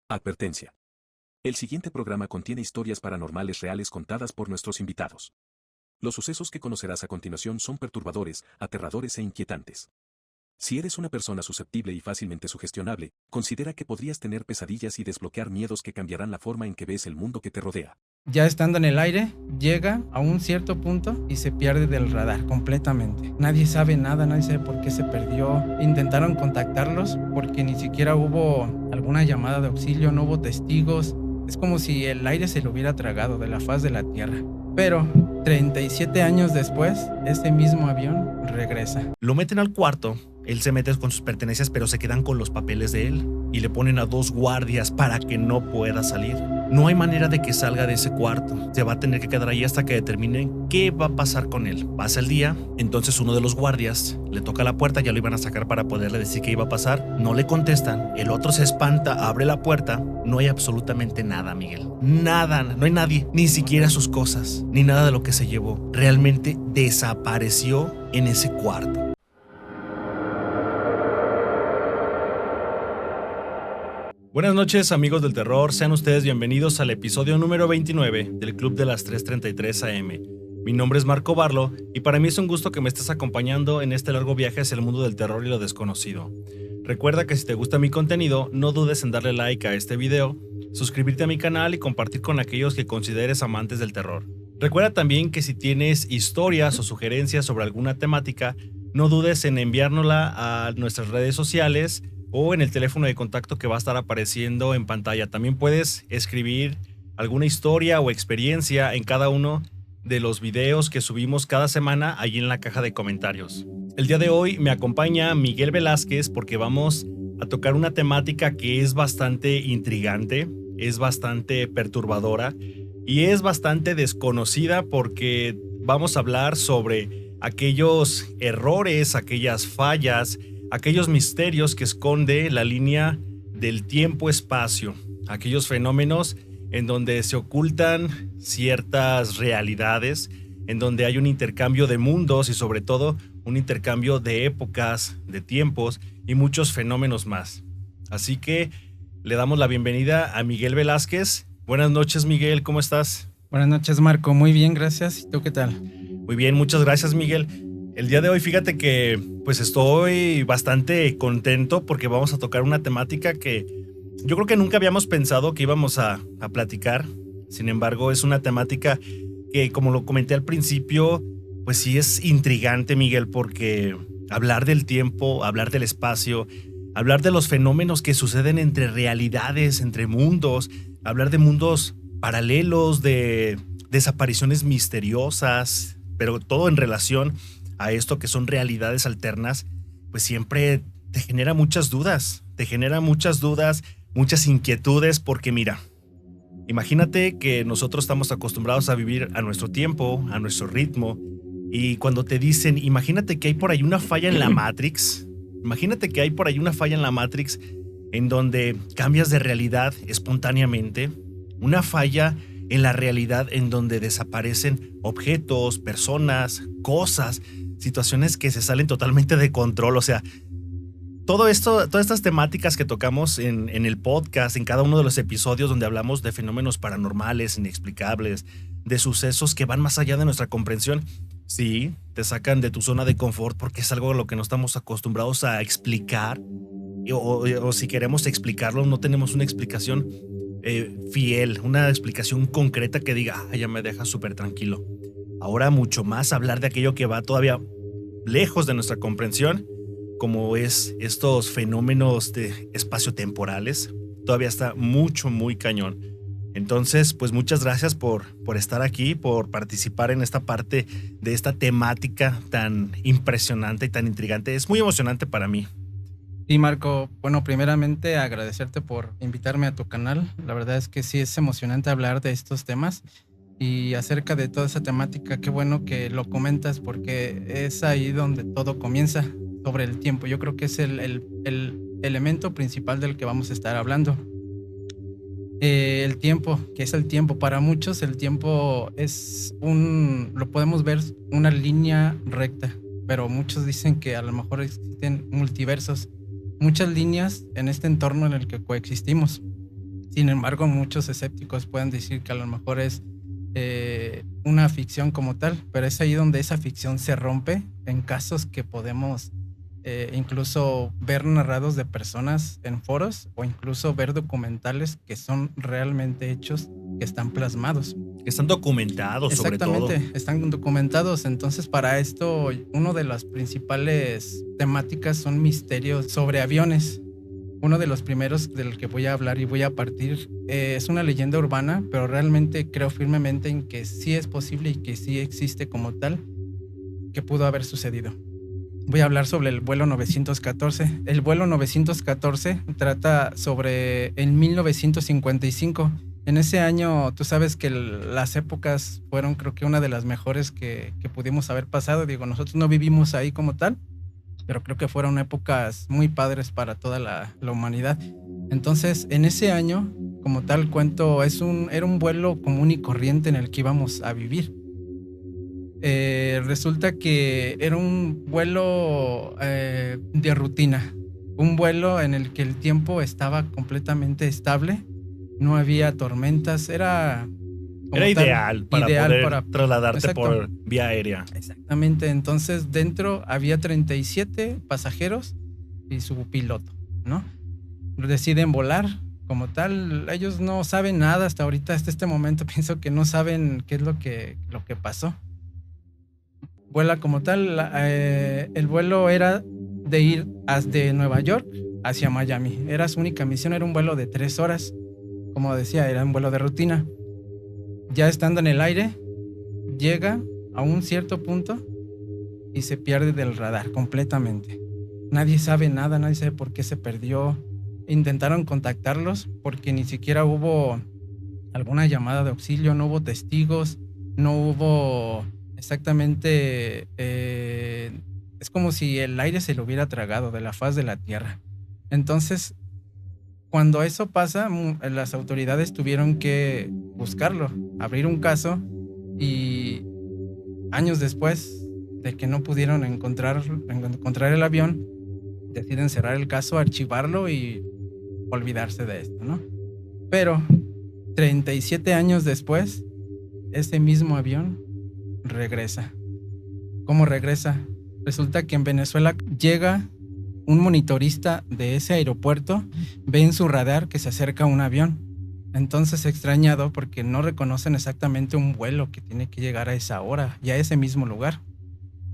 Advertencia. El siguiente programa contiene historias paranormales reales contadas por nuestros invitados. Los sucesos que conocerás a continuación son perturbadores, aterradores e inquietantes. Si eres una persona susceptible y fácilmente sugestionable, considera que podrías tener pesadillas y desbloquear miedos que cambiarán la forma en que ves el mundo que te rodea. Ya estando en el aire, llega a un cierto punto y se pierde del radar completamente. Nadie sabe nada, nadie sabe por qué se perdió. Intentaron contactarlos porque ni siquiera hubo alguna llamada de auxilio, no hubo testigos. Es como si el aire se lo hubiera tragado de la faz de la Tierra. Pero 37 años después, ese mismo avión regresa. Lo meten al cuarto, él se mete con sus pertenencias, pero se quedan con los papeles de él y le ponen a 2 guardias para que no pueda salir. No hay manera de que salga de ese cuarto. Se va a tener que quedar ahí hasta que determinen qué va a pasar con él. Pasa el día, entonces uno de los guardias le toca la puerta, ya lo iban a sacar para poderle decir qué iba a pasar. No le contestan, el otro se espanta, abre la puerta. No hay absolutamente nada, Miguel. Nada, no hay nadie, ni siquiera sus cosas, ni nada de lo que se llevó. Realmente desapareció en ese cuarto. Buenas noches, amigos del terror, sean ustedes bienvenidos al episodio número 29 del Club de las 3:33 AM. Mi nombre es Marco Barlo y para mí es un gusto que me estés acompañando en este largo viaje hacia el mundo del terror y lo desconocido. Recuerda que si te gusta mi contenido, no dudes en darle like a este video, suscribirte a mi canal y compartir con aquellos que consideres amantes del terror. Recuerda también que si tienes historias o sugerencias sobre alguna temática, no dudes en enviárnosla a nuestras redes sociales o en el teléfono de contacto que va a estar apareciendo en pantalla. También puedes escribir alguna historia o experiencia en cada uno de los videos que subimos cada semana allí en la caja de comentarios. El día de hoy me acompaña Miguel Velázquez porque vamos a tocar una temática que es bastante intrigante, es bastante perturbadora y es bastante desconocida porque vamos a hablar sobre aquellos errores, aquellas fallas, aquellos misterios que esconde la línea del tiempo-espacio, aquellos fenómenos en donde se ocultan ciertas realidades, en donde hay un intercambio de mundos y sobre todo un intercambio de épocas, de tiempos y muchos fenómenos más. Así que le damos la bienvenida a Miguel Velázquez. Buenas noches, Miguel, ¿cómo estás? Buenas noches, Marco. Muy bien, gracias. ¿Y tú qué tal? Muy bien, muchas gracias, Miguel. El día de hoy, fíjate que pues estoy bastante contento porque vamos a tocar una temática que yo creo que nunca habíamos pensado que íbamos a platicar. Sin embargo, es una temática que, como lo comenté al principio, pues sí es intrigante, Miguel, porque hablar del tiempo, hablar del espacio, hablar de los fenómenos que suceden entre realidades, entre mundos, hablar de mundos paralelos, de desapariciones misteriosas, pero todo en relación a esto que son realidades alternas, pues siempre te genera muchas dudas, muchas inquietudes, porque mira, imagínate que nosotros estamos acostumbrados a vivir a nuestro tiempo, a nuestro ritmo, y cuando te dicen, imagínate que hay por ahí una falla en la Matrix, en donde cambias de realidad espontáneamente, una falla en la realidad en donde desaparecen objetos, personas, cosas, situaciones que se salen totalmente de control. O sea, todo esto, todas estas temáticas que tocamos en el podcast, en cada uno de los episodios donde hablamos de fenómenos paranormales, inexplicables, de sucesos que van más allá de nuestra comprensión, sí, te sacan de tu zona de confort porque es algo a lo que no estamos acostumbrados a explicar, o si queremos explicarlo, no tenemos una explicación fiel, una explicación concreta que diga, ya me deja súper tranquilo. Ahora mucho más hablar de aquello que va todavía lejos de nuestra comprensión, como es estos fenómenos de espacio-temporales, todavía está muy cañón. Entonces, pues muchas gracias por estar aquí, por participar en esta parte de esta temática tan impresionante y tan intrigante. Es muy emocionante para mí. Sí, Marco, bueno, primeramente agradecerte por invitarme a tu canal. La verdad es que sí es emocionante hablar de estos temas y acerca de toda esa temática. Qué bueno que lo comentas porque es ahí donde todo comienza, sobre el tiempo. Yo creo que es el elemento principal del que vamos a estar hablando. El tiempo, ¿qué es el tiempo? Para muchos el tiempo lo podemos ver una línea recta, pero muchos dicen que a lo mejor existen multiversos, muchas líneas en este entorno en el que coexistimos. Sin embargo, muchos escépticos pueden decir que a lo mejor es una ficción como tal, pero es ahí donde esa ficción se rompe en casos que podemos incluso ver narrados de personas en foros o incluso ver documentales que son realmente hechos, que están plasmados. Que están documentados, sobre todo. Exactamente, están documentados. Entonces, para esto, una de las principales temáticas son misterios sobre aviones. Uno de los primeros del que voy a hablar y voy a partir es una leyenda urbana, pero realmente creo firmemente en que sí es posible y que sí existe como tal, que pudo haber sucedido. Voy a hablar sobre el vuelo 914. El vuelo 914 trata sobre el 1955. En ese año, tú sabes que las épocas fueron, creo que una de las mejores que pudimos haber pasado. Digo, nosotros no vivimos ahí como tal, pero creo que fueron épocas muy padres para toda la humanidad. Entonces, en ese año, como tal cuento, era un vuelo común y corriente en el que íbamos a vivir. Resulta que era un vuelo de rutina, un vuelo en el que el tiempo estaba completamente estable, no había tormentas, era ideal para poder trasladarte exacto, por vía aérea. Exactamente, entonces dentro había 37 pasajeros y su piloto, ¿no? Deciden volar como tal, ellos no saben nada hasta ahorita, hasta este momento pienso que no saben qué es lo que pasó. Vuela como tal, el vuelo era de ir de Nueva York hacia Miami, era su única misión, era un vuelo de 3 horas, como decía, era un vuelo de rutina. Ya estando en el aire, llega a un cierto punto y se pierde del radar completamente. Nadie sabe nada, nadie sabe por qué se perdió. Intentaron contactarlos porque ni siquiera hubo alguna llamada de auxilio, no hubo testigos, no hubo exactamente... es como si el aire se lo hubiera tragado de la faz de la tierra. Entonces, cuando eso pasa, las autoridades tuvieron que buscarlo, abrir un caso, y años después de que no pudieron encontrar el avión, deciden cerrar el caso, archivarlo y olvidarse de esto, ¿no? Pero 37 años después, ese mismo avión regresa. ¿Cómo regresa? Resulta que en Venezuela llega un monitorista de ese aeropuerto, ve en su radar que se acerca un avión. Entonces, extrañado porque no reconocen exactamente un vuelo que tiene que llegar a esa hora y a ese mismo lugar,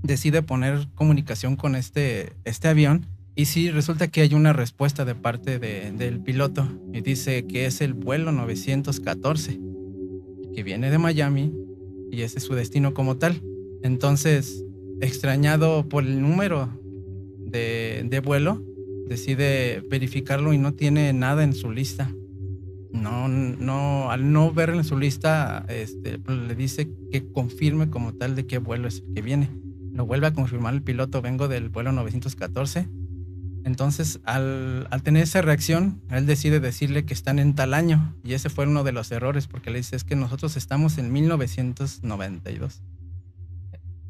decide poner comunicación con este avión, y sí, resulta que hay una respuesta de parte del piloto y dice que es el vuelo 914, que viene de Miami y ese es su destino como tal. Entonces, extrañado por el número de vuelo, decide verificarlo y no tiene nada en su lista. No, al no ver en su lista, le dice que confirme como tal de qué vuelo es el que viene. Lo vuelve a confirmar el piloto: vengo del vuelo 914. Entonces, al tener esa reacción, él decide decirle que están en tal año, y ese fue uno de los errores, porque le dice: es que nosotros estamos en 1992.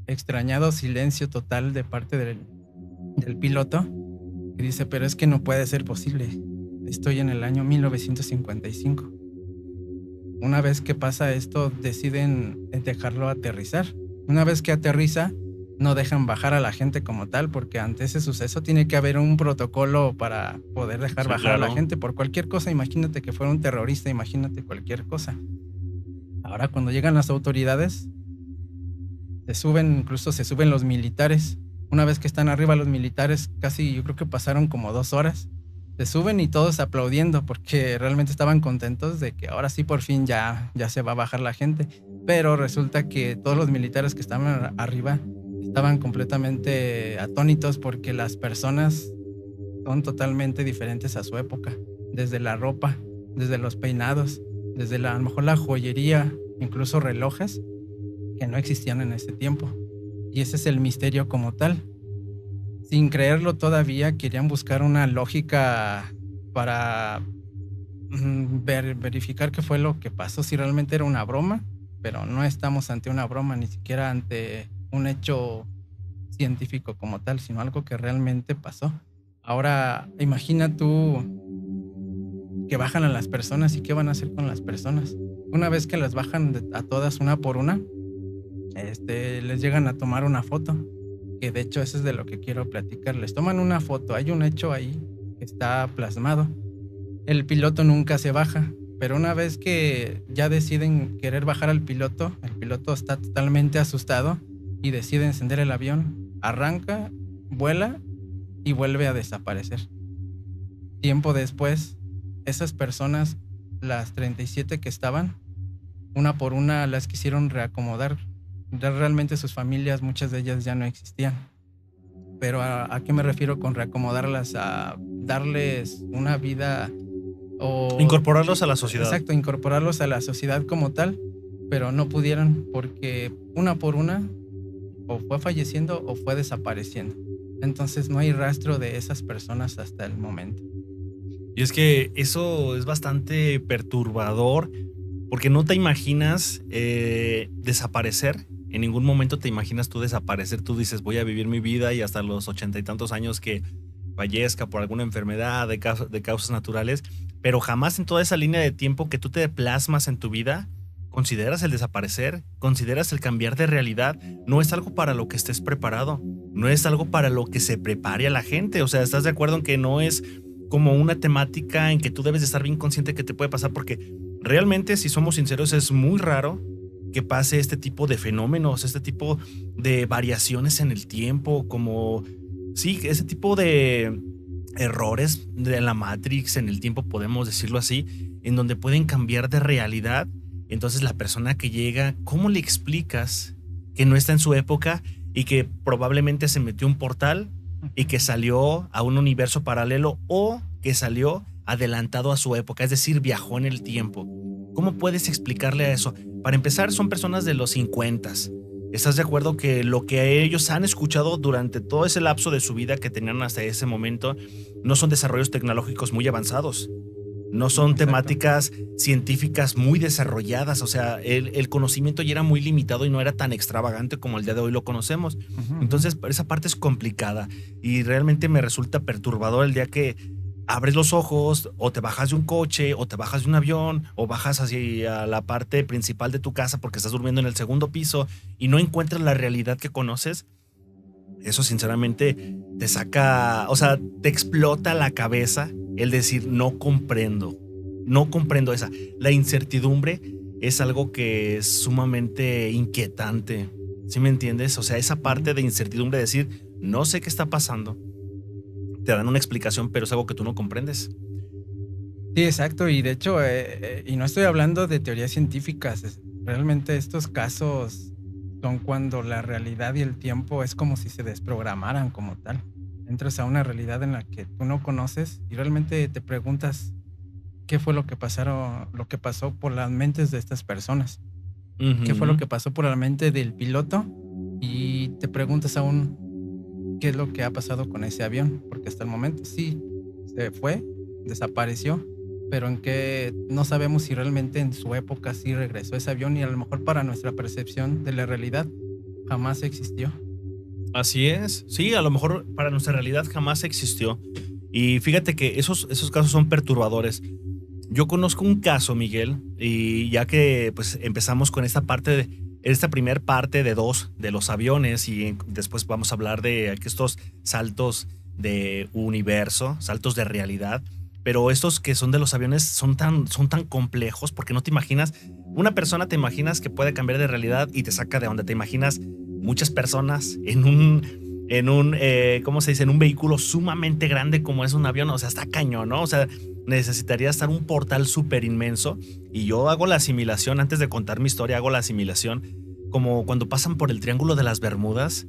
Extrañado silencio total de parte del piloto, y dice: pero es que no puede ser posible, estoy en el año 1955. Una vez que pasa esto, deciden dejarlo aterrizar. Una vez que aterriza, no dejan bajar a la gente como tal, porque ante ese suceso tiene que haber un protocolo para poder dejar bajar a la gente por cualquier cosa. Imagínate que fuera un terrorista, imagínate cualquier cosa. Ahora, cuando llegan las autoridades, se suben los militares. Una vez que están arriba los militares, casi yo creo que pasaron como 2 horas, se suben y todos aplaudiendo porque realmente estaban contentos de que ahora sí por fin ya se va a bajar la gente. Pero resulta que todos los militares que estaban arriba estaban completamente atónitos porque las personas son totalmente diferentes a su época, desde la ropa, desde los peinados, desde a lo mejor la joyería, incluso relojes que no existían en ese tiempo. Y ese es el misterio como tal. Sin creerlo todavía, querían buscar una lógica para verificar qué fue lo que pasó, si realmente era una broma, pero no estamos ante una broma, ni siquiera ante un hecho científico como tal, sino algo que realmente pasó. Ahora, imagina tú que bajan a las personas y qué van a hacer con las personas. Una vez que las bajan a todas una por una, les llegan a tomar una foto, que de hecho eso es de lo que quiero platicar. Les toman una foto, hay un hecho ahí que está plasmado. El piloto nunca se baja, pero una vez que ya deciden querer bajar al piloto, el piloto está totalmente asustado y decide encender el avión, arranca, vuela y vuelve a desaparecer. Tiempo después, esas personas, las 37 que estaban, una por una las quisieron reacomodar. Realmente sus familias, muchas de ellas ya no existían. Pero ¿a qué me refiero con reacomodarlas? A darles una vida o... Incorporarlos a la sociedad. Exacto, incorporarlos a la sociedad como tal, pero no pudieron porque una por una o fue falleciendo o fue desapareciendo. Entonces no hay rastro de esas personas hasta el momento. Y es que eso es bastante perturbador porque no te imaginas desaparecer. En ningún momento te imaginas tú desaparecer. Tú dices, voy a vivir mi vida y hasta los 80 y tantos años que fallezca por alguna enfermedad, de causas naturales. Pero jamás en toda esa línea de tiempo que tú te plasmas en tu vida, consideras el desaparecer, consideras el cambiar de realidad. No es algo para lo que estés preparado. No es algo para lo que se prepare a la gente. O sea, ¿estás de acuerdo en que no es como una temática en que tú debes de estar bien consciente que te puede pasar? Porque realmente, si somos sinceros, es muy raro que pase este tipo de fenómenos, este tipo de variaciones en el tiempo, como, sí, ese tipo de errores de la Matrix en el tiempo, podemos decirlo así, en donde pueden cambiar de realidad. Entonces la persona que llega, ¿cómo le explicas que no está en su época y que probablemente se metió un portal y que salió a un universo paralelo o que salió adelantado a su época, es decir, viajó en el tiempo? ¿Cómo puedes explicarle a eso? Para empezar, son personas de los 50. ¿Estás de acuerdo que lo que ellos han escuchado durante todo ese lapso de su vida que tenían hasta ese momento no son desarrollos tecnológicos muy avanzados? No son Exacto. Temáticas científicas muy desarrolladas. O sea, el conocimiento ya era muy limitado y no era tan extravagante como el día de hoy lo conocemos. Entonces, esa parte es complicada y realmente me resulta perturbador el día que abres los ojos o te bajas de un coche o te bajas de un avión o bajas hacia la parte principal de tu casa porque estás durmiendo en el segundo piso y no encuentras la realidad que conoces. Eso sinceramente te saca, o sea, te explota la cabeza el decir no comprendo esa. La incertidumbre es algo que es sumamente inquietante, ¿sí me entiendes? O sea, esa parte de incertidumbre de decir no sé qué está pasando. Te dan una explicación, pero es algo que tú no comprendes. Sí, exacto. Y de hecho, y no estoy hablando de teorías científicas. Realmente estos casos son cuando la realidad y el tiempo es como si se desprogramaran como tal. Entras a una realidad en la que tú no conoces y realmente te preguntas qué fue lo que pasó por las mentes de estas personas. ¿Qué fue lo que pasó por la mente del piloto? Y te preguntas aún qué es lo que ha pasado con ese avión, porque hasta el momento sí se fue, desapareció, pero en que no sabemos si realmente en su época sí regresó ese avión y a lo mejor para nuestra percepción de la realidad jamás existió. Así es, sí, a lo mejor para nuestra realidad jamás existió. Y fíjate que esos casos son perturbadores. Yo conozco un caso, Miguel, y ya que pues empezamos con esta primer parte de 2 de los aviones y después vamos a hablar de estos saltos de universo, saltos de realidad, pero estos que son de los aviones son tan complejos porque no te imaginas, una persona te imaginas que puede cambiar de realidad y te saca de donde te imaginas muchas personas en un ¿cómo se dice? En un vehículo sumamente grande como es un avión. O sea, está cañón, ¿no? O sea, necesitaría estar un portal súper inmenso. Y yo hago la asimilación, antes de contar mi historia, hago la asimilación como cuando pasan por el Triángulo de las Bermudas.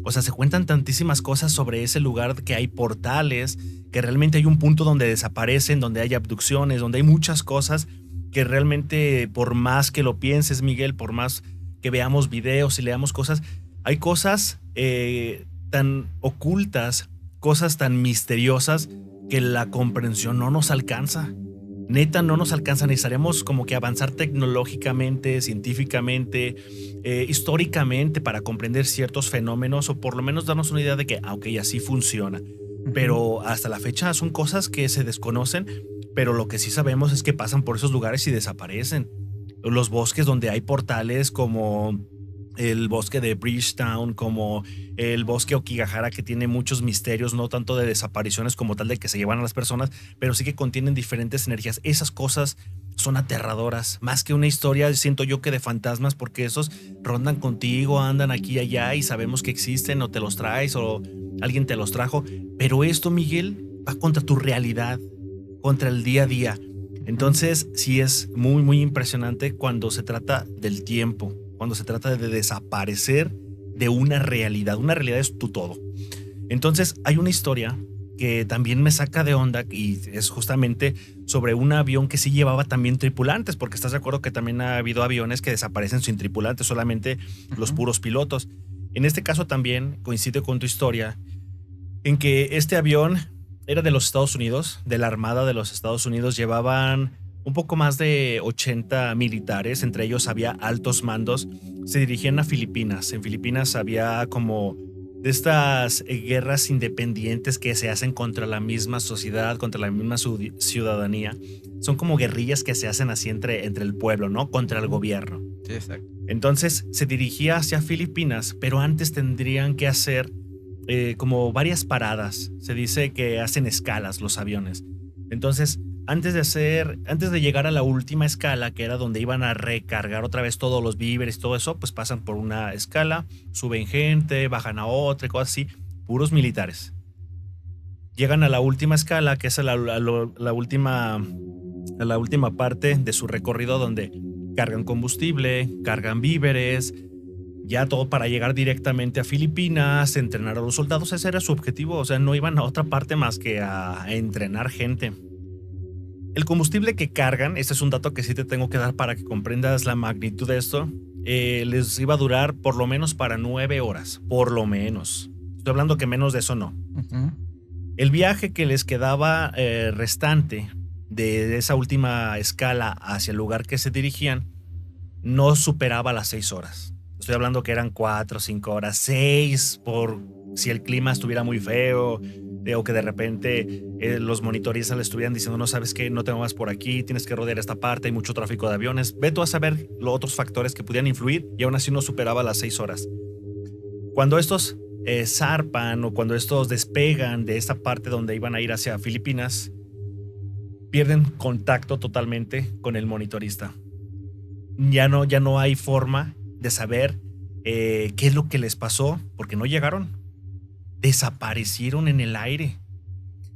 O sea, se cuentan tantísimas cosas sobre ese lugar, que hay portales, que realmente hay un punto donde desaparecen, donde hay abducciones, donde hay muchas cosas que realmente, por más que lo pienses, Miguel, por más que veamos videos y leamos cosas, hay cosas tan ocultas, cosas tan misteriosas que la comprensión no nos alcanza. Neta, no nos alcanza. Necesitaríamos como que avanzar tecnológicamente, científicamente, históricamente para comprender ciertos fenómenos o por lo menos darnos una idea de que, ok, así funciona. Pero hasta la fecha son cosas que se desconocen pero lo que sí sabemos es que pasan por esos lugares y desaparecen. Los bosques donde hay portales como el bosque de Bridgetown, como el bosque Okigahara, que tiene muchos misterios, no tanto de desapariciones como tal de que se llevan a las personas, pero sí que contienen diferentes energías. Esas cosas son aterradoras, más que una historia, siento yo, que de fantasmas, porque esos rondan contigo, andan aquí y allá y sabemos que existen, o te los traes o alguien te los trajo, pero esto, Miguel, va contra tu realidad, contra el día a día. Entonces sí es muy muy impresionante cuando se trata del tiempo, cuando se trata de desaparecer de una realidad. Una realidad es tu todo. Entonces hay una historia que también me saca de onda y es justamente sobre un avión que sí llevaba también tripulantes, porque estás de acuerdo que también ha habido aviones que desaparecen sin tripulantes, solamente los puros pilotos. En este caso también coincide con tu historia en que este avión era de los Estados Unidos, de la Armada de los Estados Unidos. Llevaban un poco más de 80 militares, entre ellos había altos mandos. Se dirigían a Filipinas. En Filipinas había como de estas guerras independientes que se hacen contra la misma sociedad, contra la misma ciudadanía. Son como guerrillas que se hacen así entre el pueblo, ¿no? Contra el gobierno. Sí, exacto. Entonces se dirigía hacia Filipinas, pero antes tendrían que hacer como varias paradas. Se dice que hacen escalas los aviones. Entonces, antes de llegar a la última escala, que era donde iban a recargar otra vez todos los víveres y todo eso, pues pasan por una escala, suben gente, bajan a otra, cosas así, puros militares. Llegan a la última escala, que es la última parte de su recorrido, donde cargan combustible, cargan víveres, ya todo para llegar directamente a Filipinas, entrenar a los soldados. Ese era su objetivo, o sea, no iban a otra parte más que a entrenar gente. El combustible que cargan, este es un dato que sí te tengo que dar para que comprendas la magnitud de esto, les iba a durar por lo menos para 9 horas, por lo menos. Estoy hablando que menos de eso no. El viaje que les quedaba restante de esa última escala hacia el lugar que se dirigían no superaba las 6 horas. Estoy hablando que eran 4 o 5 horas, 6 por si el clima estuviera muy feo, o que de repente los monitoristas le estuvieran diciendo, no, sabes qué, no te muevas por aquí, tienes que rodear esta parte, hay mucho tráfico de aviones. Ve tú a saber los otros factores que pudieran influir, y aún así no superaba las 6 horas. Cuando estos zarpan, o cuando estos despegan de esta parte donde iban a ir hacia Filipinas, pierden contacto totalmente con el monitorista. Ya no hay forma de saber qué es lo que les pasó, porque no llegaron. Desaparecieron en el aire.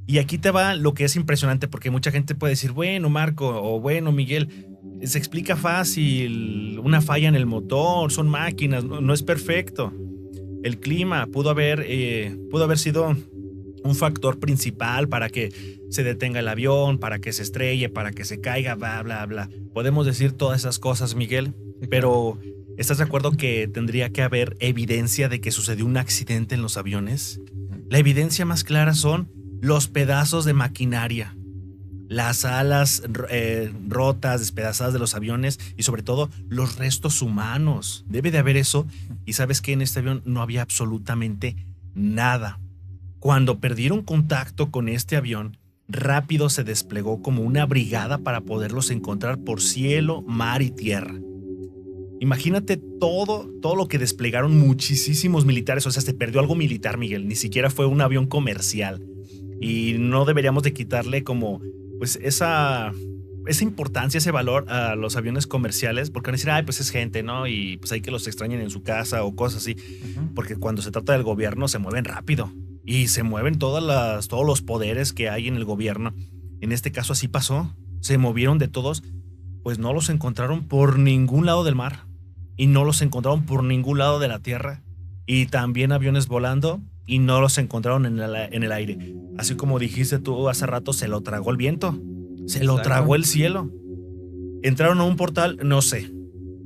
Y aquí te va lo que es impresionante, porque mucha gente puede decir, bueno, Marco, o bueno, Miguel, se explica fácil, una falla en el motor, son máquinas, no es perfecto. El clima pudo haber sido un factor principal para que se detenga el avión, para que se estrelle, para que se caiga, bla, bla, bla. Podemos decir todas esas cosas, Miguel, pero ¿estás de acuerdo que tendría que haber evidencia de que sucedió un accidente en los aviones? La evidencia más clara son los pedazos de maquinaria, las alas rotas, despedazadas de los aviones, y sobre todo los restos humanos. Debe de haber eso. Y sabes que en este avión no había absolutamente nada. Cuando perdieron contacto con este avión, rápido se desplegó como una brigada para poderlos encontrar por cielo, mar y tierra. Imagínate todo lo que desplegaron muchísimos militares. O sea, se perdió algo militar, Miguel. Ni siquiera fue un avión comercial. Y no deberíamos de quitarle como pues esa importancia, ese valor a los aviones comerciales, porque van a decir, ay, pues es gente, ¿no? Y pues hay que los extrañen en su casa o cosas así. Porque cuando se trata del gobierno se mueven rápido. Y se mueven todos los poderes que hay en el gobierno. En este caso así pasó. Se movieron de todos. Pues no los encontraron por ningún lado del mar. Y no los encontraron por ningún lado de la tierra. Y también aviones volando. Y no los encontraron en el aire. Así como dijiste tú hace rato, se lo tragó el viento. Se lo tragó el cielo. Entraron a un portal, no sé.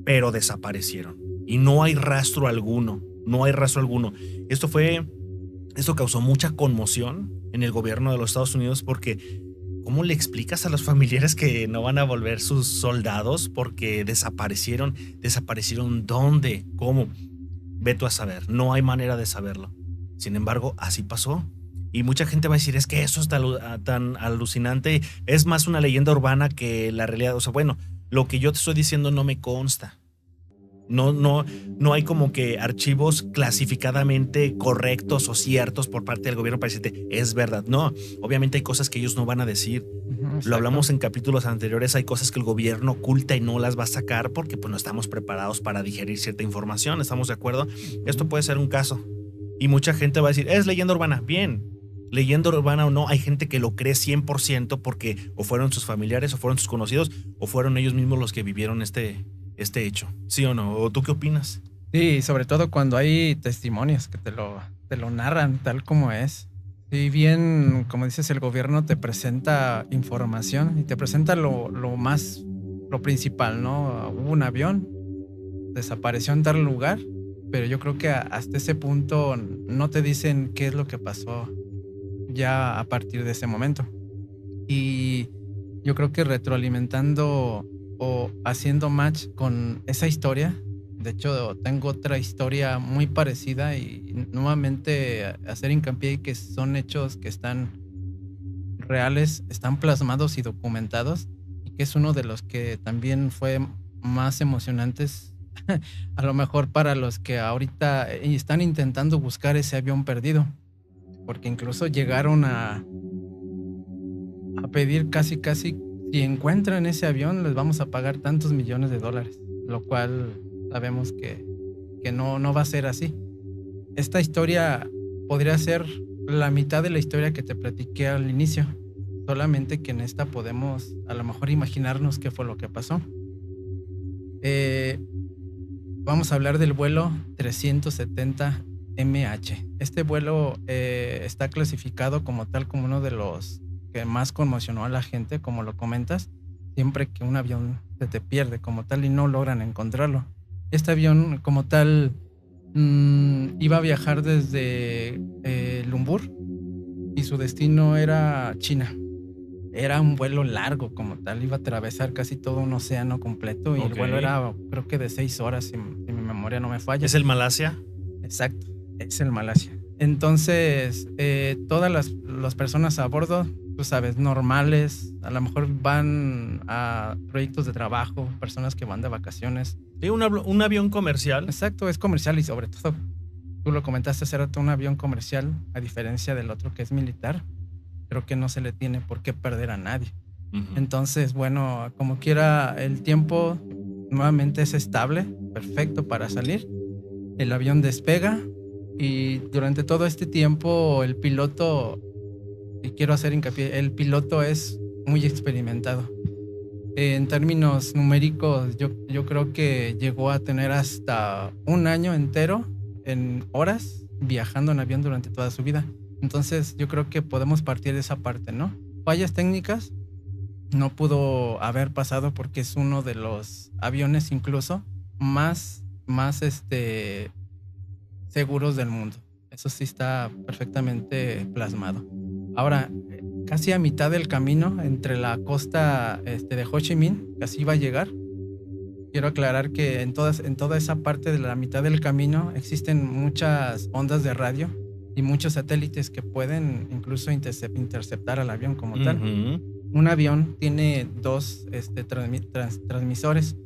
Pero desaparecieron. Y no hay rastro alguno. No hay rastro alguno. Esto causó mucha conmoción en el gobierno de los Estados Unidos, porque ¿cómo le explicas a los familiares que no van a volver sus soldados porque desaparecieron? ¿Desaparecieron dónde? ¿Cómo? Ve tú a saber. No hay manera de saberlo. Sin embargo, así pasó. Y mucha gente va a decir, es que eso es tan alucinante, es más una leyenda urbana que la realidad. O sea, bueno, lo que yo te estoy diciendo no me consta. No hay como que archivos clasificadamente correctos o ciertos por parte del gobierno para decirte, es verdad. No, obviamente hay cosas que ellos no van a decir. Lo hablamos en capítulos anteriores, hay cosas que el gobierno oculta y no las va a sacar porque pues no estamos preparados para digerir cierta información, ¿estamos de acuerdo? Esto puede ser un caso. Y mucha gente va a decir, es leyenda urbana. Bien, leyenda urbana o no, hay gente que lo cree 100% porque o fueron sus familiares, o fueron sus conocidos, o fueron ellos mismos los que vivieron este hecho. ¿Sí o no? ¿O tú qué opinas? Sí, sobre todo cuando hay testimonios que te lo narran tal como es. Si bien, como dices, el gobierno te presenta información y te presenta lo principal, ¿no? Hubo un avión, desapareció en tal lugar, pero yo creo que hasta ese punto no te dicen qué es lo que pasó ya a partir de ese momento. Y yo creo que retroalimentando o haciendo match con esa historia, de hecho tengo otra historia muy parecida y nuevamente hacer hincapié que son hechos que están reales, están plasmados y documentados, y que es uno de los que también fue más emocionantes a lo mejor para los que ahorita están intentando buscar ese avión perdido, porque incluso llegaron a pedir casi si encuentran ese avión les vamos a pagar tantos millones de dólares, lo cual sabemos que no va a ser así. Esta historia podría ser la mitad de la historia que te platiqué al inicio, solamente que en esta podemos a lo mejor imaginarnos qué fue lo que pasó. Vamos a hablar del vuelo 370 MH. Este vuelo está clasificado como tal, como uno de los que más conmocionó a la gente, como lo comentas, siempre que un avión se te pierde como tal y no logran encontrarlo. Este avión como tal iba a viajar desde Lumbur y su destino era China. Era un vuelo largo como tal, iba a atravesar casi todo un océano completo y el vuelo era creo que de 6 horas, si mi memoria no me falla. ¿Es el Malasia? Exacto, es el Malasia. Entonces, todas las personas a bordo, tú sabes, normales, a lo mejor van a proyectos de trabajo, personas que van de vacaciones. Sí, un avión comercial. Exacto, es comercial y sobre todo, tú lo comentaste hace rato, un avión comercial, a diferencia del otro que es militar, creo que no se le tiene por qué perder a nadie. Uh-huh. Entonces, bueno, como quiera, el tiempo nuevamente es estable, perfecto para salir. El avión despega y durante todo este tiempo el piloto, y quiero hacer hincapié, el piloto es muy experimentado. En términos numéricos, yo creo que llegó a tener hasta un año entero en horas viajando en avión durante toda su vida. Entonces yo creo que podemos partir de esa parte, ¿no? Fallas técnicas no pudo haber pasado porque es uno de los aviones incluso más seguros del mundo. Eso sí está perfectamente plasmado. Ahora, casi a mitad del camino entre la costa de Ho Chi Minh, casi iba a llegar. Quiero aclarar que en toda esa parte de la mitad del camino existen muchas ondas de radio y muchos satélites que pueden incluso interceptar al avión como tal. Un avión tiene dos transmisores,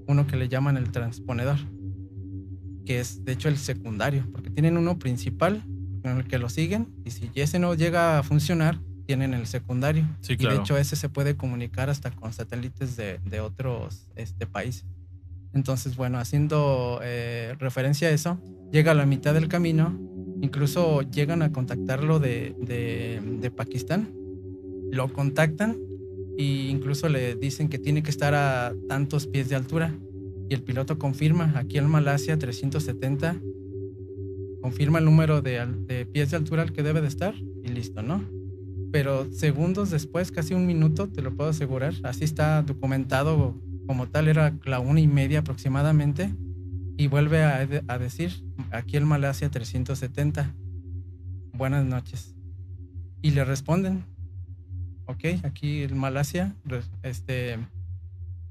uno que le llaman el transponedor, que es de hecho el secundario, porque tienen uno principal con el que lo siguen, y si ese no llega a funcionar, tienen el secundario. Sí, claro. Y de hecho ese se puede comunicar hasta con satélites de otros países. Entonces, bueno, haciendo referencia a eso, llega a la mitad del camino, incluso llegan a contactarlo de Pakistán, lo contactan e incluso le dicen que tiene que estar a tantos pies de altura, y el piloto confirma, aquí en Malasia 370, confirma el número de pies de altura al que debe de estar y listo, ¿no? Pero segundos después, casi un minuto, te lo puedo asegurar, así está documentado como tal, era la 1:30 aproximadamente, y vuelve a decir, aquí el Malasia 370, buenas noches. Y le responden, ok, aquí el Malasia, te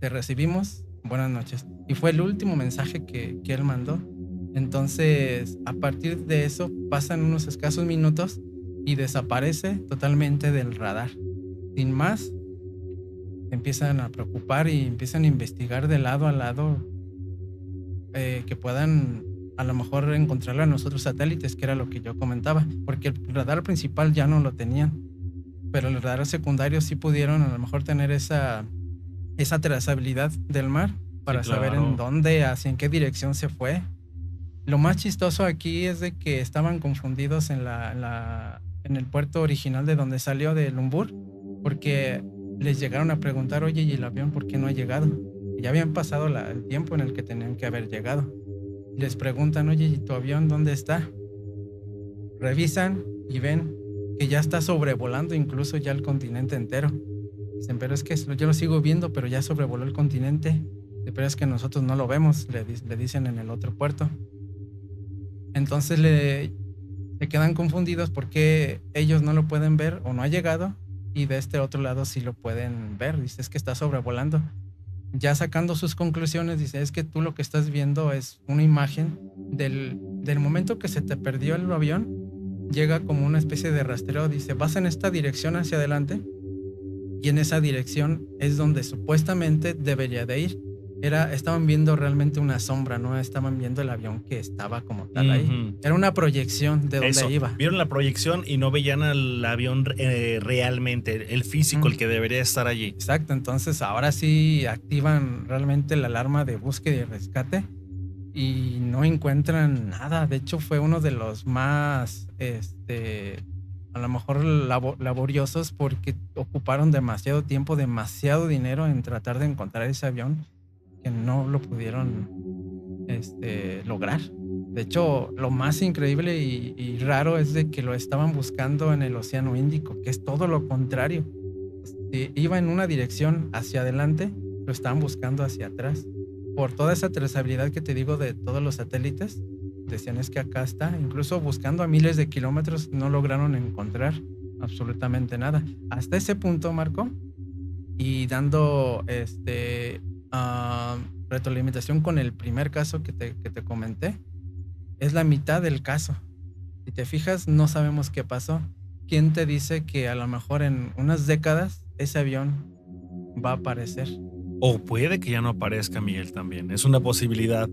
recibimos, buenas noches. Y fue el último mensaje que él mandó. Entonces, a partir de eso, pasan unos escasos minutos y desaparece totalmente del radar. Sin más, empiezan a preocupar y empiezan a investigar de lado a lado, que puedan a lo mejor encontrarlo en los otros satélites, que era lo que yo comentaba, porque el radar principal ya no lo tenían, pero el radar secundario sí pudieron a lo mejor tener esa trazabilidad del mar para Sí, saber claro. en dónde, hacia en qué dirección se fue. Lo más chistoso aquí es de que estaban confundidos en el puerto original de donde salió, de Lumbur, porque les llegaron a preguntar, oye, ¿y el avión por qué no ha llegado? Y ya habían pasado el tiempo en el que tenían que haber llegado. Y les preguntan, oye, ¿y tu avión dónde está? Revisan y ven que ya está sobrevolando incluso ya el continente entero. Dicen, pero es que yo lo sigo viendo, pero ya sobrevoló el continente. Pero es que nosotros no lo vemos, le dicen en el otro puerto. Entonces se quedan confundidos porque ellos no lo pueden ver o no ha llegado, y de este otro lado sí lo pueden ver. Dice, es que está sobrevolando. Ya sacando sus conclusiones, dice, es que tú lo que estás viendo es una imagen del momento que se te perdió el avión. Llega como una especie de rastreo, dice, vas en esta dirección hacia adelante, y en esa dirección es donde supuestamente debería de ir. Estaban viendo realmente una sombra, no estaban viendo el avión que estaba como tal ahí. Ujú. Era una proyección de dónde Eso, iba. vieron la proyección y no veían al avión realmente, el físico, el que debería estar allí. Exacto, entonces ahora sí activan realmente la alarma de búsqueda y rescate y no encuentran nada. De hecho, fue uno de los más, a lo mejor laboriosos, porque ocuparon demasiado tiempo, demasiado dinero en tratar de encontrar ese avión, que no lo pudieron lograr. De hecho, lo más increíble y raro es de que lo estaban buscando en el Océano Índico, que es todo lo contrario. Iba en una dirección hacia adelante, lo estaban buscando hacia atrás. Por toda esa trazabilidad que te digo de todos los satélites, decían, es que acá está. Incluso buscando a miles de kilómetros no lograron encontrar absolutamente nada. Hasta ese punto, Marco, y dando retroalimentación con el primer caso que te comenté, es la mitad del caso. Si te fijas, no sabemos qué pasó. ¿Quién te dice que a lo mejor en unas décadas ese avión va a aparecer? O puede que ya no aparezca, Miguel, también. Es una posibilidad.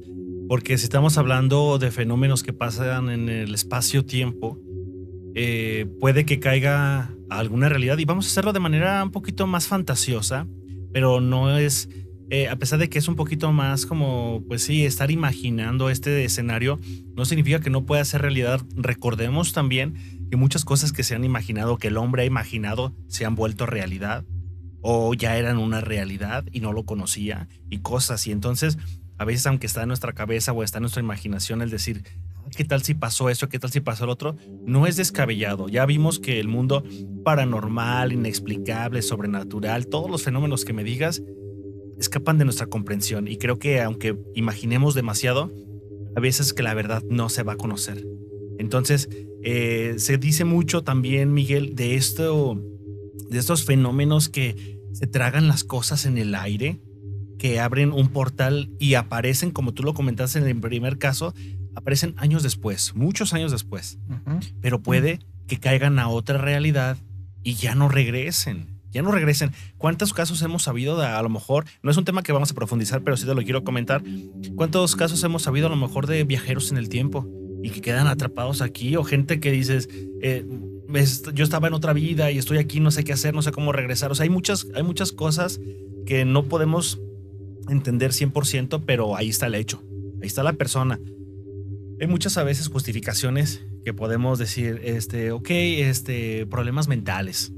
Porque si estamos hablando de fenómenos que pasan en el espacio-tiempo, puede que caiga a alguna realidad. Y vamos a hacerlo de manera un poquito más fantasiosa, pero no es... a pesar de que es un poquito más como, pues sí, estar imaginando este escenario, no significa que no pueda ser realidad. Recordemos también que muchas cosas que se han imaginado, que el hombre ha imaginado, se han vuelto realidad o ya eran una realidad y no lo conocía, y cosas así. Entonces, a veces, aunque está en nuestra cabeza o está en nuestra imaginación el decir, ¿qué tal si pasó esto? ¿Qué tal si pasó el otro? No es descabellado. Ya vimos que el mundo paranormal, inexplicable, sobrenatural, todos los fenómenos que me digas escapan de nuestra comprensión, y creo que aunque imaginemos demasiado, a veces que la verdad no se va a conocer. Entonces, se dice mucho también, Miguel, de estos fenómenos que se tragan las cosas en el aire, que abren un portal y aparecen, como tú lo comentaste en el primer caso, aparecen años después, muchos años después, pero puede que caigan a otra realidad y ya no regresen. ¿Cuántos casos hemos sabido a lo mejor? No es un tema que vamos a profundizar, pero sí te lo quiero comentar. ¿Cuántos casos hemos sabido a lo mejor de viajeros en el tiempo y que quedan atrapados aquí? O gente que dices, yo estaba en otra vida y estoy aquí, no sé qué hacer, no sé cómo regresar. O sea, hay muchas cosas que no podemos entender 100%, pero ahí está el hecho, ahí está la persona. Hay muchas a veces justificaciones que podemos decir, problemas mentales.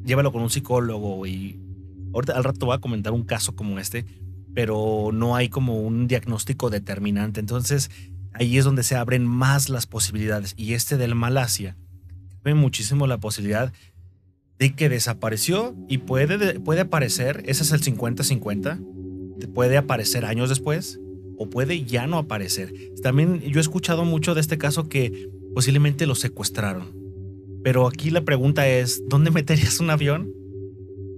Llévalo con un psicólogo, y ahorita al rato voy a comentar un caso como este, pero no hay como un diagnóstico determinante. Entonces ahí es donde se abren más las posibilidades, y del Malasia ve muchísimo la posibilidad de que desapareció y puede aparecer. Ese es el 50-50. Puede aparecer años después o puede ya no aparecer. También yo he escuchado mucho de este caso que posiblemente lo secuestraron. Pero aquí la pregunta es, ¿dónde meterías un avión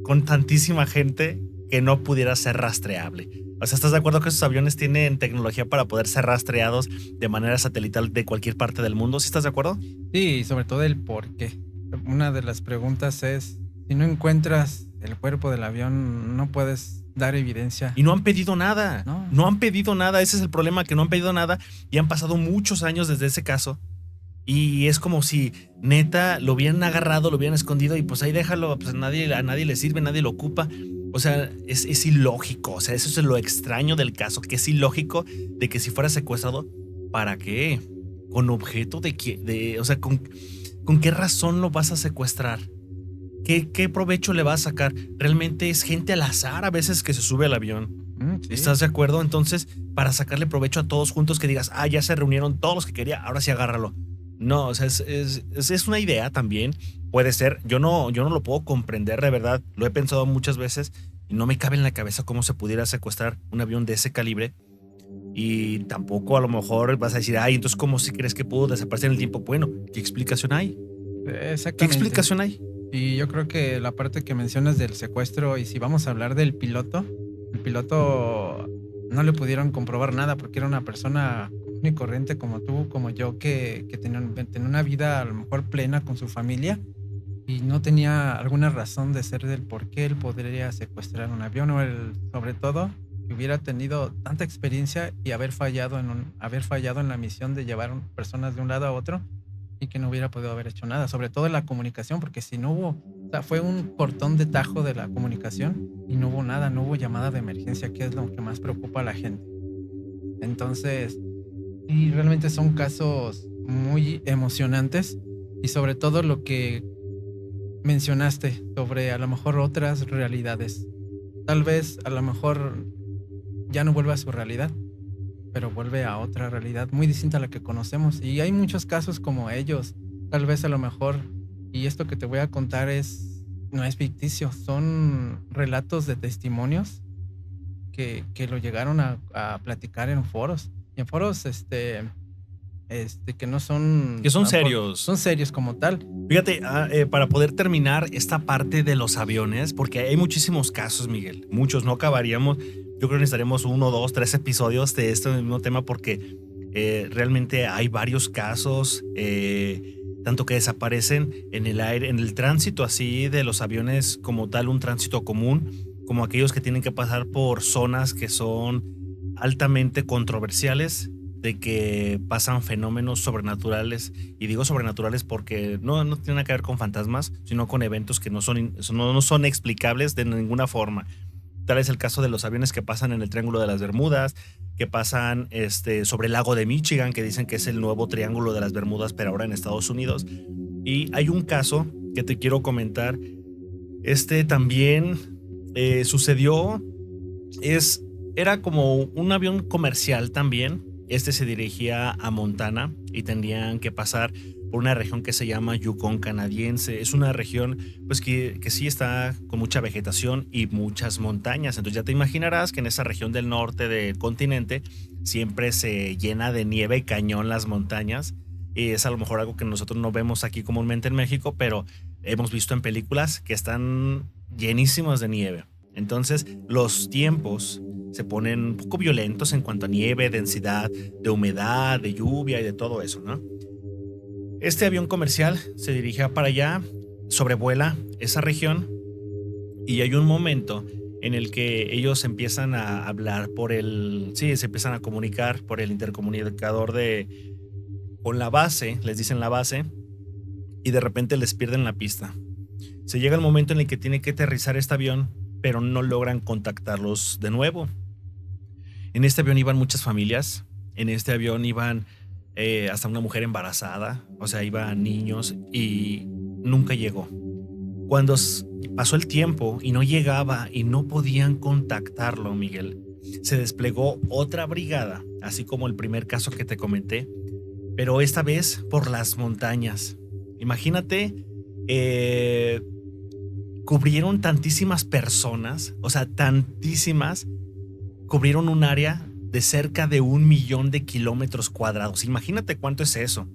con tantísima gente que no pudiera ser rastreable. O sea, ¿estás de acuerdo que esos aviones tienen tecnología para poder ser rastreados de manera satelital de cualquier parte del mundo? ¿Sí estás de acuerdo? Sí, y sobre todo el por qué. Una de las preguntas es, si no encuentras el cuerpo del avión, no puedes dar evidencia. Y no han pedido nada. No. No han pedido nada. Ese es el problema, que no han pedido nada y han pasado muchos años desde ese caso. Y es como si neta lo hubieran agarrado, lo hubieran escondido y pues ahí déjalo, pues a nadie le sirve, nadie lo ocupa. O sea, es ilógico. O sea, eso es lo extraño del caso, que es ilógico de que si fuera secuestrado, ¿para qué? ¿Con objeto de qué? O sea, ¿con qué razón lo vas a secuestrar? ¿Qué provecho le vas a sacar? Realmente es gente al azar a veces que se sube al avión. Sí. ¿Estás de acuerdo? Entonces, para sacarle provecho a todos juntos, que digas, ya se reunieron todos los que quería, ahora sí agárralo. No, o sea, es una idea también. Puede ser, yo no lo puedo comprender, de verdad. Lo he pensado muchas veces y no me cabe en la cabeza cómo se pudiera secuestrar un avión de ese calibre. Y tampoco a lo mejor vas a decir, entonces ¿cómo si crees que pudo desaparecer en el tiempo? Bueno, ¿qué explicación hay? Exactamente. ¿Qué explicación hay? Y yo creo que la parte que mencionas del secuestro, y si vamos a hablar del piloto, el piloto no le pudieron comprobar nada porque era una persona común y corriente como tú, como yo, que tenía una vida a lo mejor plena con su familia y no tenía alguna razón de ser del por qué él podría secuestrar un avión, o sobre todo que hubiera tenido tanta experiencia y haber fallado en la misión de llevar personas de un lado a otro y que no hubiera podido haber hecho nada, sobre todo en la comunicación, porque si no hubo, o sea, fue un cortón de tajo de la comunicación y no hubo nada, no hubo llamada de emergencia, que es lo que más preocupa a la gente. Entonces, y realmente son casos muy emocionantes, y sobre todo lo que mencionaste sobre a lo mejor otras realidades. Tal vez a lo mejor ya no vuelve a su realidad, pero vuelve a otra realidad muy distinta a la que conocemos. Y hay muchos casos como ellos. Tal vez a lo mejor, y esto que te voy a contar no es ficticio, son relatos de testimonios que lo llegaron a platicar en foros. Y en foros que no son... Que son serios. Son serios como tal. Fíjate, para poder terminar esta parte de los aviones, porque hay muchísimos casos, Miguel, muchos, no acabaríamos. Yo creo que necesitaremos 1, 2, 3 episodios de este mismo tema porque realmente hay varios casos, tanto que desaparecen en el aire, en el tránsito así de los aviones como tal, un tránsito común, como aquellos que tienen que pasar por zonas que son altamente controversiales, de que pasan fenómenos sobrenaturales, y digo sobrenaturales porque no tienen que ver con fantasmas, sino con eventos que no son explicables de ninguna forma. Tal es el caso de los aviones que pasan en el Triángulo de las Bermudas, que pasan sobre el lago de Michigan, que dicen que es el nuevo Triángulo de las Bermudas, pero ahora en Estados Unidos. Y hay un caso que te quiero comentar. También sucedió, era como un avión comercial también. Se dirigía a Montana y tendrían que pasar por una región que se llama Yukon canadiense. Es una región pues que sí está con mucha vegetación y muchas montañas. Entonces ya te imaginarás que en esa región del norte del continente siempre se llena de nieve y cañón las montañas. Y es a lo mejor algo que nosotros no vemos aquí comúnmente en México, pero hemos visto en películas que están llenísimas de nieve. Entonces los tiempos se ponen un poco violentos en cuanto a nieve, densidad, de humedad, de lluvia y de todo eso, ¿no? Este avión comercial se dirigía para allá, sobrevuela esa región y hay un momento en el que ellos empiezan a hablar se empiezan a comunicar por el intercomunicador con la base, les dicen la base, y de repente les pierden la pista. Se llega el momento en el que tiene que aterrizar este avión, pero no logran contactarlos de nuevo. En este avión iban muchas familias, en este avión iban hasta una mujer embarazada, o sea, iban niños y nunca llegó. Cuando pasó el tiempo y no llegaba y no podían contactarlo, Miguel, se desplegó otra brigada, así como el primer caso que te comenté, pero esta vez por las montañas. Imagínate, cubrieron tantísimas personas, o sea, tantísimas, cubrieron un área de cerca de 1 millón de kilómetros cuadrados. Imagínate cuánto es eso.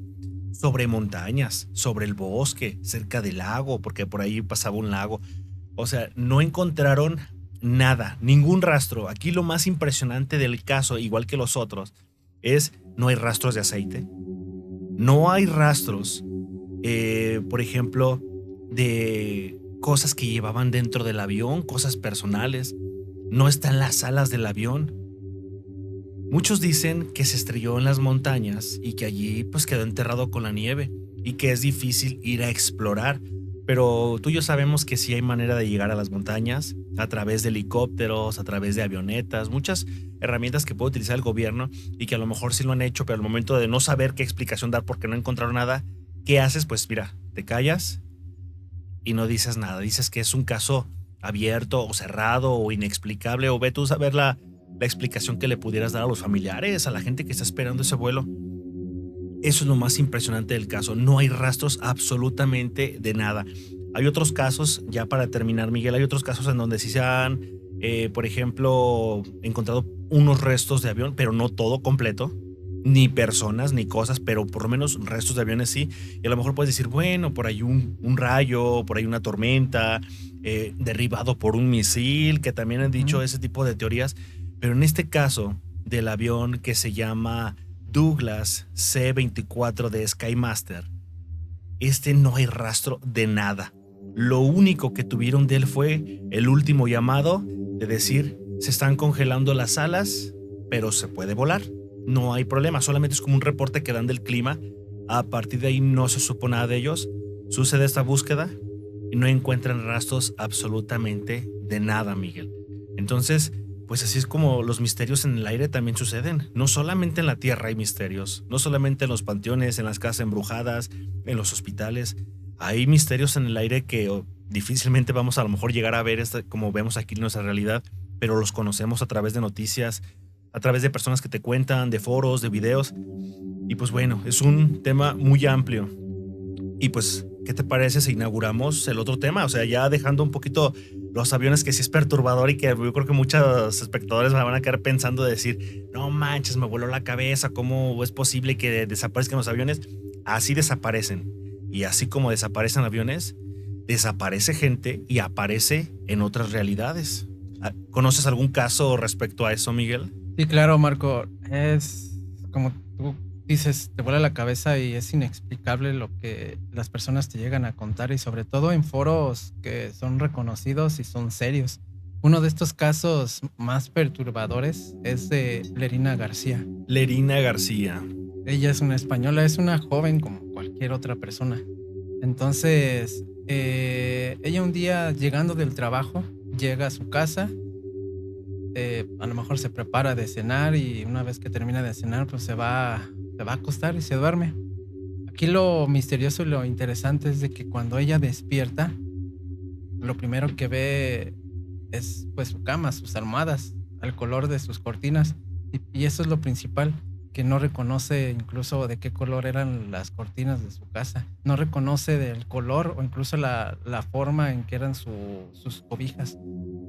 Sobre montañas, sobre el bosque, cerca del lago, porque por ahí pasaba un lago. O sea, no encontraron nada, ningún rastro. Aquí lo más impresionante del caso, igual que los otros, es no hay rastros de aceite. No hay rastros, por ejemplo, de cosas que llevaban dentro del avión, cosas personales. No están las alas del avión. Muchos dicen que se estrelló en las montañas y que allí pues quedó enterrado con la nieve y que es difícil ir a explorar. Pero tú y yo sabemos que sí hay manera de llegar a las montañas a través de helicópteros, a través de avionetas, muchas herramientas que puede utilizar el gobierno y que a lo mejor sí lo han hecho, pero al momento de no saber qué explicación dar porque no encontraron nada, ¿qué haces? Pues mira, te callas y no dices nada. Dices que es un caso abierto o cerrado o inexplicable, o ve tú a saber la explicación que le pudieras dar a los familiares, a la gente que está esperando ese vuelo. Eso es lo más impresionante del caso. No hay rastros absolutamente de nada. Hay otros casos, ya para terminar, Miguel, hay otros casos en donde sí se han, por ejemplo, encontrado unos restos de avión, pero no todo completo, ni personas, ni cosas, pero por lo menos restos de aviones sí. Y a lo mejor puedes decir, bueno, por ahí un rayo, por ahí una tormenta, derribado por un misil, que también han dicho ese tipo de teorías. Pero en este caso del avión que se llama Douglas C-24 de Skymaster, no hay rastro de nada. Lo único que tuvieron de él fue el último llamado de decir, se están congelando las alas, pero se puede volar. No hay problema, solamente es como un reporte que dan del clima. A partir de ahí no se supo nada de ellos. Sucede esta búsqueda y no encuentran rastros absolutamente de nada, Miguel. Entonces, pues así es como los misterios en el aire también suceden. No solamente en la tierra hay misterios, no solamente en los panteones, en las casas embrujadas, en los hospitales. Hay misterios en el aire que difícilmente vamos a lo mejor llegar a ver como vemos aquí en nuestra realidad, pero los conocemos a través de noticias, a través de personas que te cuentan, de foros, de videos. Y pues bueno, es un tema muy amplio. Y pues, ¿qué te parece si inauguramos el otro tema? O sea, ya dejando un poquito los aviones, que sí es perturbador y que yo creo que muchos espectadores me van a quedar pensando de decir, no manches, me voló la cabeza, ¿cómo es posible que desaparezcan los aviones? Así desaparecen. Y así como desaparecen aviones, desaparece gente y aparece en otras realidades. ¿Conoces algún caso respecto a eso, Miguel? Sí, claro, Marco. Es como tú dices, te vuela la cabeza y es inexplicable lo que las personas te llegan a contar, y sobre todo en foros que son reconocidos y son serios. Uno de estos casos más perturbadores es de Lerina García. Lerina García. Ella es una española, es una joven como cualquier otra persona. Entonces, ella un día llegando del trabajo, llega a su casa, a lo mejor se prepara de cenar y una vez que termina de cenar, pues se va a acostar y se duerme. Aquí lo misterioso y lo interesante es de que cuando ella despierta, lo primero que ve es pues su cama, sus almohadas, el color de sus cortinas, y eso es lo principal, que no reconoce incluso de qué color eran las cortinas de su casa, no reconoce del color o incluso la forma en que eran sus cobijas.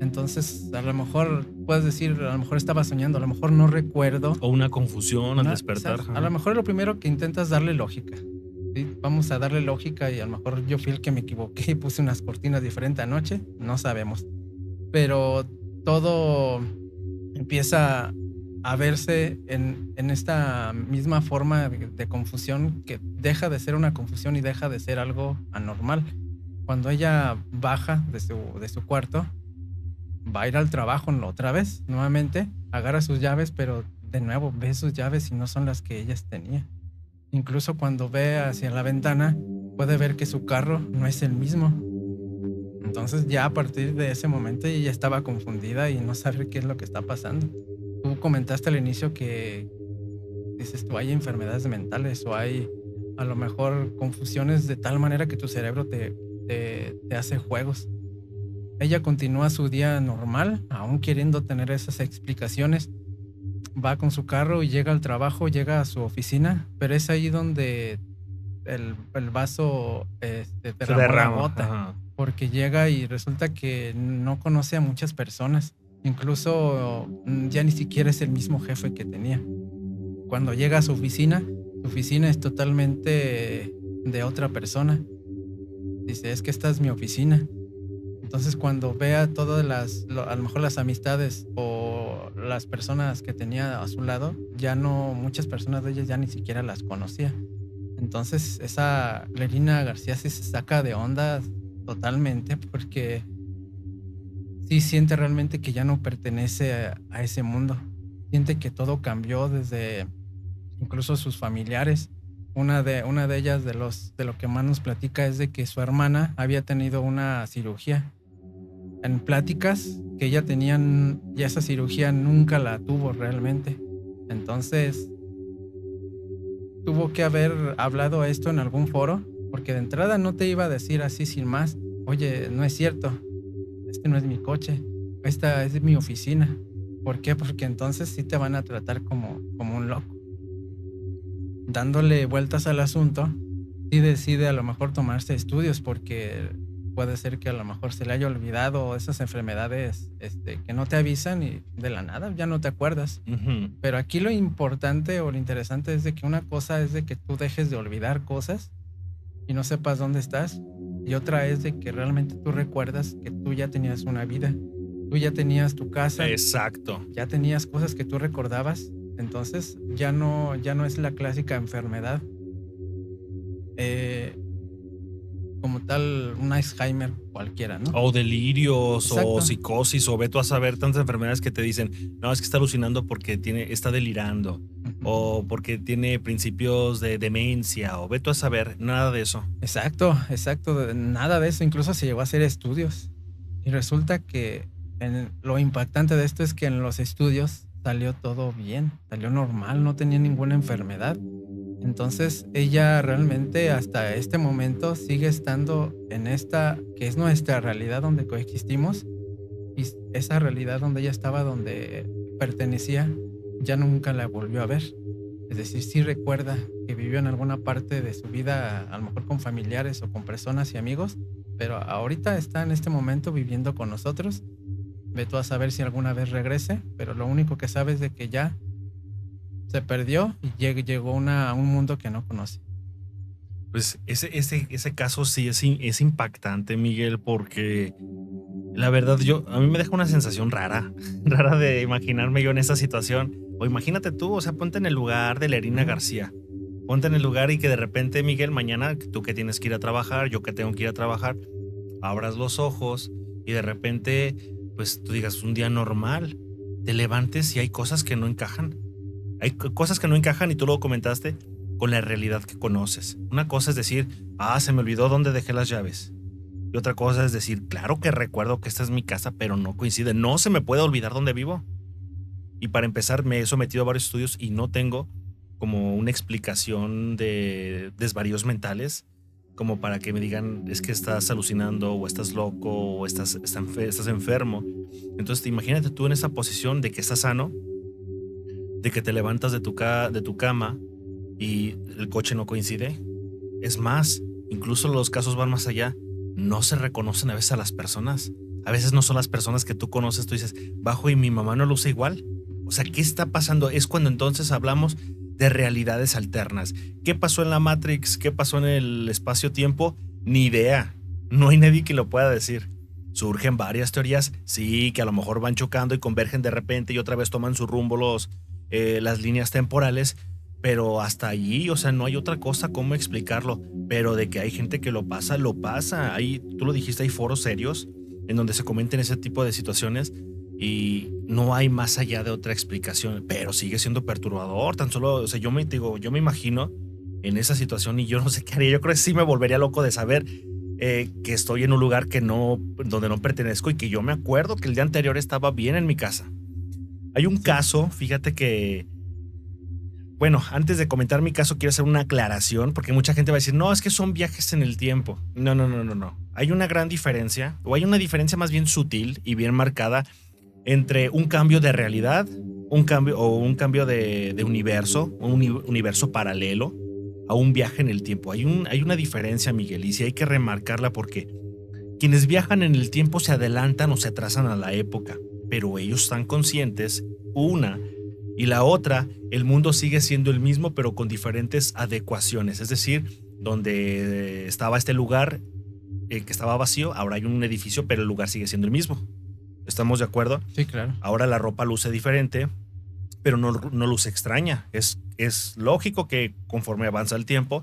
Entonces, a lo mejor puedes decir, a lo mejor estaba soñando, a lo mejor no recuerdo. O una confusión al despertar. A lo mejor es lo primero que intentas darle lógica. ¿Sí? Vamos a darle lógica, y a lo mejor yo fui el que me equivoqué y puse unas cortinas diferentes anoche, no sabemos. Pero todo empieza a verse en esta misma forma de confusión, que deja de ser una confusión y deja de ser algo anormal. Cuando ella baja de su cuarto, va a ir al trabajo otra vez, nuevamente, agarra sus llaves, pero de nuevo ve sus llaves y no son las que ella tenía. Incluso cuando ve hacia la ventana, puede ver que su carro no es el mismo. Entonces ya a partir de ese momento ella estaba confundida y no sabe qué es lo que está pasando. Tú comentaste al inicio que dices tú, hay enfermedades mentales o hay a lo mejor confusiones de tal manera que tu cerebro te hace juegos. Ella continúa su día normal, aún queriendo tener esas explicaciones. Va con su carro y llega al trabajo, llega a su oficina, pero es ahí donde el vaso derramó la gota. Ajá. Porque llega y resulta que no conoce a muchas personas. Incluso ya ni siquiera es el mismo jefe que tenía. Cuando llega a su oficina es totalmente de otra persona. Dice, es que esta es mi oficina. Entonces cuando vea todas a lo mejor las amistades o las personas que tenía a su lado, ya no, muchas personas de ellas ya ni siquiera las conocía. Entonces esa Lerina García sí se saca de onda totalmente porque sí siente realmente que ya no pertenece a ese mundo. Siente que todo cambió desde incluso sus familiares. Una de ellas de lo que más nos platica es de que su hermana había tenido una cirugía. En pláticas que ella tenían, ya esa cirugía nunca la tuvo realmente. Entonces tuvo que haber hablado esto en algún foro, porque de entrada no te iba a decir así sin más, oye, no es cierto, este no es mi coche, esta es mi oficina. ¿Por qué? Porque entonces sí te van a tratar como un loco. Dándole vueltas al asunto, sí decide a lo mejor tomarse estudios porque puede ser que a lo mejor se le haya olvidado esas enfermedades que no te avisan y de la nada ya no te acuerdas. Ujú. Pero aquí lo importante o lo interesante es de que una cosa es de que tú dejes de olvidar cosas y no sepas dónde estás, y otra es de que realmente tú recuerdas que tú ya tenías una vida, tú ya tenías tu casa, Exacto. ya tenías cosas que tú recordabas. Entonces ya no es la clásica enfermedad como tal, un Alzheimer cualquiera, ¿no? O delirios, Exacto. o psicosis, o ve tú a saber tantas enfermedades que te dicen, no, es que está alucinando porque está delirando, Ujú. o porque tiene principios de demencia, o ve tú a saber, nada de eso. Exacto. Nada de eso. Incluso se llegó a hacer estudios. Y resulta que lo impactante de esto es que en los estudios salió todo bien, salió normal, no tenía ninguna enfermedad. Entonces ella realmente hasta este momento sigue estando en esta, que es nuestra realidad donde coexistimos, y esa realidad donde ella estaba, donde pertenecía, ya nunca la volvió a ver. Es decir, sí recuerda que vivió en alguna parte de su vida, a lo mejor con familiares o con personas y amigos, pero ahorita está en este momento viviendo con nosotros. Ve tú a saber si alguna vez regrese, pero lo único que sabe es de que ya se perdió y llegó a un mundo que no conoce. Pues ese caso sí es impactante, Miguel, porque la verdad a mí me deja una sensación rara, rara de imaginarme yo en esa situación. O imagínate tú, o sea, ponte en el lugar de Lerina García. Ponte en el lugar y que de repente, Miguel, mañana tú que tienes que ir a trabajar, yo que tengo que ir a trabajar, abras los ojos y de repente, pues tú digas, un día normal, te levantes y hay cosas que no encajan. Hay cosas que no encajan y tú lo comentaste con la realidad que conoces. Una cosa es decir, se me olvidó dónde dejé las llaves. Y otra cosa es decir, claro que recuerdo que esta es mi casa, pero no coincide. No se me puede olvidar dónde vivo. Y para empezar, me he sometido a varios estudios y no tengo como una explicación de desvaríos mentales, como para que me digan, es que estás alucinando, o estás loco, o estás enfermo. Entonces, imagínate tú en esa posición de que estás sano, de que te levantas de tu cama y el coche no coincide. Es más, incluso los casos van más allá. No se reconocen a veces a las personas. A veces no son las personas que tú conoces. Tú dices, bajo y mi mamá no luce igual. O sea, ¿qué está pasando? Es cuando entonces hablamos de realidades alternas. ¿Qué pasó en la Matrix? ¿Qué pasó en el espacio-tiempo? Ni idea. No hay nadie que lo pueda decir. Surgen varias teorías, sí, que a lo mejor van chocando y convergen de repente y otra vez toman su rumbo las líneas temporales, pero hasta allí, o sea, no hay otra cosa cómo explicarlo. Pero de que hay gente que lo pasa, lo pasa. Tú lo dijiste, hay foros serios en donde se comenten ese tipo de situaciones y no hay más allá de otra explicación, pero sigue siendo perturbador. Tan solo, o sea, yo me imagino en esa situación y yo no sé qué haría. Yo creo que sí me volvería loco de saber que estoy en un lugar donde no pertenezco y que yo me acuerdo que el día anterior estaba bien en mi casa. Hay un caso, fíjate que, bueno, antes de comentar mi caso quiero hacer una aclaración porque mucha gente va a decir, no, es que son viajes en el tiempo. No. Hay una gran diferencia, o hay una diferencia más bien sutil y bien marcada entre un cambio de realidad, un cambio de universo, un universo paralelo, a un viaje en el tiempo. Hay una diferencia, Miguel, y sí hay que remarcarla porque quienes viajan en el tiempo se adelantan o se atrasan a la época, pero ellos están conscientes, una, y la otra, el mundo sigue siendo el mismo, pero con diferentes adecuaciones. Es decir, donde estaba este lugar, que estaba vacío, ahora hay un edificio, pero el lugar sigue siendo el mismo. ¿Estamos de acuerdo? Sí, claro. Ahora la ropa luce diferente, pero no luce extraña. Es lógico que conforme avanza el tiempo,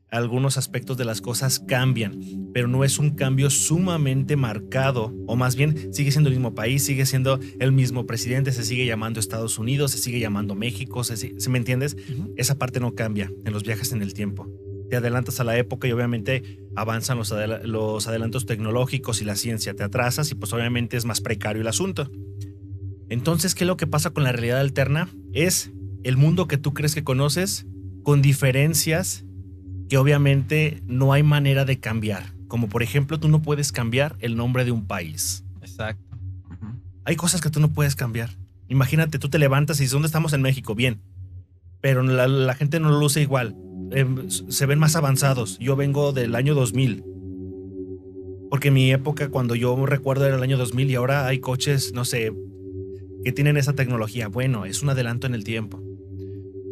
algunos aspectos de las cosas cambian, pero no es un cambio sumamente marcado, o más bien sigue siendo el mismo país, sigue siendo el mismo presidente, se sigue llamando Estados Unidos, se sigue llamando México, ¿sí me entiendes? Ujú. Esa parte no cambia en los viajes en el tiempo. Te adelantas a la época y obviamente avanzan los adelantos tecnológicos y la ciencia, te atrasas y pues obviamente es más precario el asunto. Entonces, ¿qué es lo que pasa con la realidad alterna? Es el mundo que tú crees que conoces con diferencias que obviamente no hay manera de cambiar. Como por ejemplo, tú no puedes cambiar el nombre de un país. Exacto. Ujú. Hay cosas que tú no puedes cambiar. Imagínate, tú te levantas y dices, ¿dónde estamos en México? Bien. Pero la gente no lo luce igual. Se ven más avanzados. Yo vengo del año 2000. Porque mi época, cuando yo recuerdo, era el año 2000 y ahora hay coches, no sé, que tienen esa tecnología. Bueno, es un adelanto en el tiempo.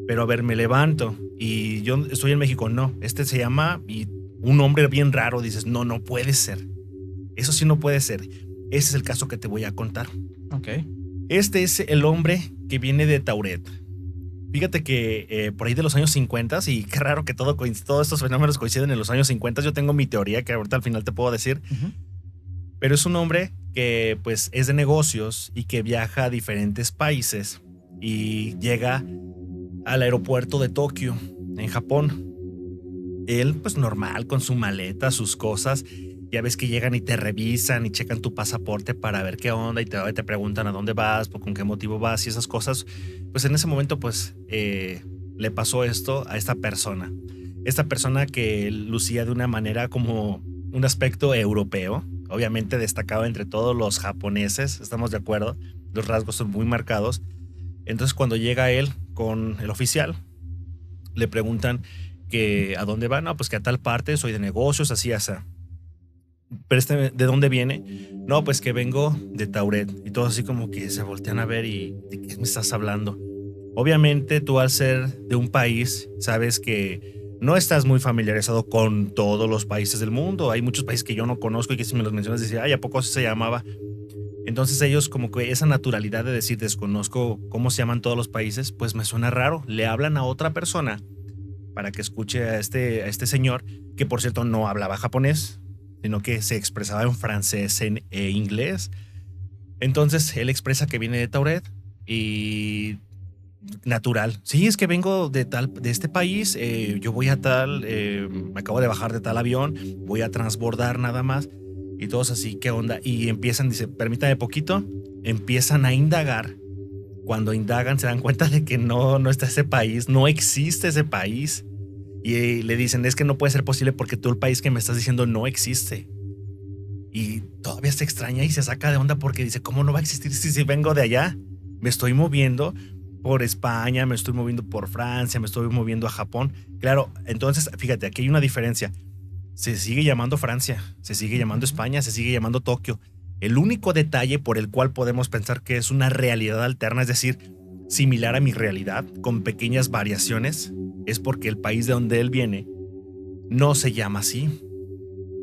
Pero a ver, me levanto y yo estoy en México. No, este se llama y un nombre bien raro. Dices, no, no puede ser. Eso sí no puede ser. Ese es el caso que te voy a contar. Ok. Este es el hombre que viene de Tauret. Fíjate que por ahí de los años 50, y qué raro que todos estos fenómenos coinciden en los años 50. Yo tengo mi teoría que ahorita al final te puedo decir. Ujú. Pero es un hombre que pues es de negocios y que viaja a diferentes países y llega al aeropuerto de Tokio, en Japón. Él pues normal, con su maleta, sus cosas. Ya ves que llegan y te revisan y checan tu pasaporte para ver qué onda y te preguntan a dónde vas, con qué motivo vas y esas cosas. Pues en ese momento pues le pasó esto a esta persona. Esta persona que lucía de una manera como un aspecto europeo, obviamente destacado entre todos los japoneses, estamos de acuerdo, los rasgos son muy marcados. Entonces cuando llega él con el oficial, le preguntan que a dónde va. No, pues que a tal parte, soy de negocios, así, así. Pero ¿de dónde viene? No, pues que vengo de Tauret. Y todos así como que se voltean a ver y ¿de qué me estás hablando? Obviamente tú al ser de un país sabes que no estás muy familiarizado con todos los países del mundo. Hay muchos países que yo no conozco y que si me los mencionas decía, ay, ¿a poco así se llamaba? Entonces ellos como que esa naturalidad de decir desconozco cómo se llaman todos los países, pues me suena raro. Le hablan a otra persona para que escuche a este señor, que por cierto no hablaba japonés, sino que se expresaba en francés e inglés. Entonces él expresa que viene de Tauret y natural. Sí, es que vengo de este país, yo voy a tal, me acabo de bajar de tal avión, voy a transbordar nada más. Y todos así, ¿qué onda? Y empiezan, dice, permítame poquito, empiezan a indagar. Cuando indagan se dan cuenta de que no está ese país, no existe ese país. Y le dicen, es que no puede ser posible porque tú el país que me estás diciendo no existe. Y todavía se extraña y se saca de onda porque dice, ¿cómo no va a existir si vengo de allá? Me estoy moviendo por España, me estoy moviendo por Francia, me estoy moviendo a Japón. Claro, entonces, fíjate, aquí hay una diferencia. Se sigue llamando Francia, se sigue llamando España, se sigue llamando Tokio. El único detalle por el cual podemos pensar que es una realidad alterna, es decir, similar a mi realidad, con pequeñas variaciones, es porque el país de donde él viene no se llama así.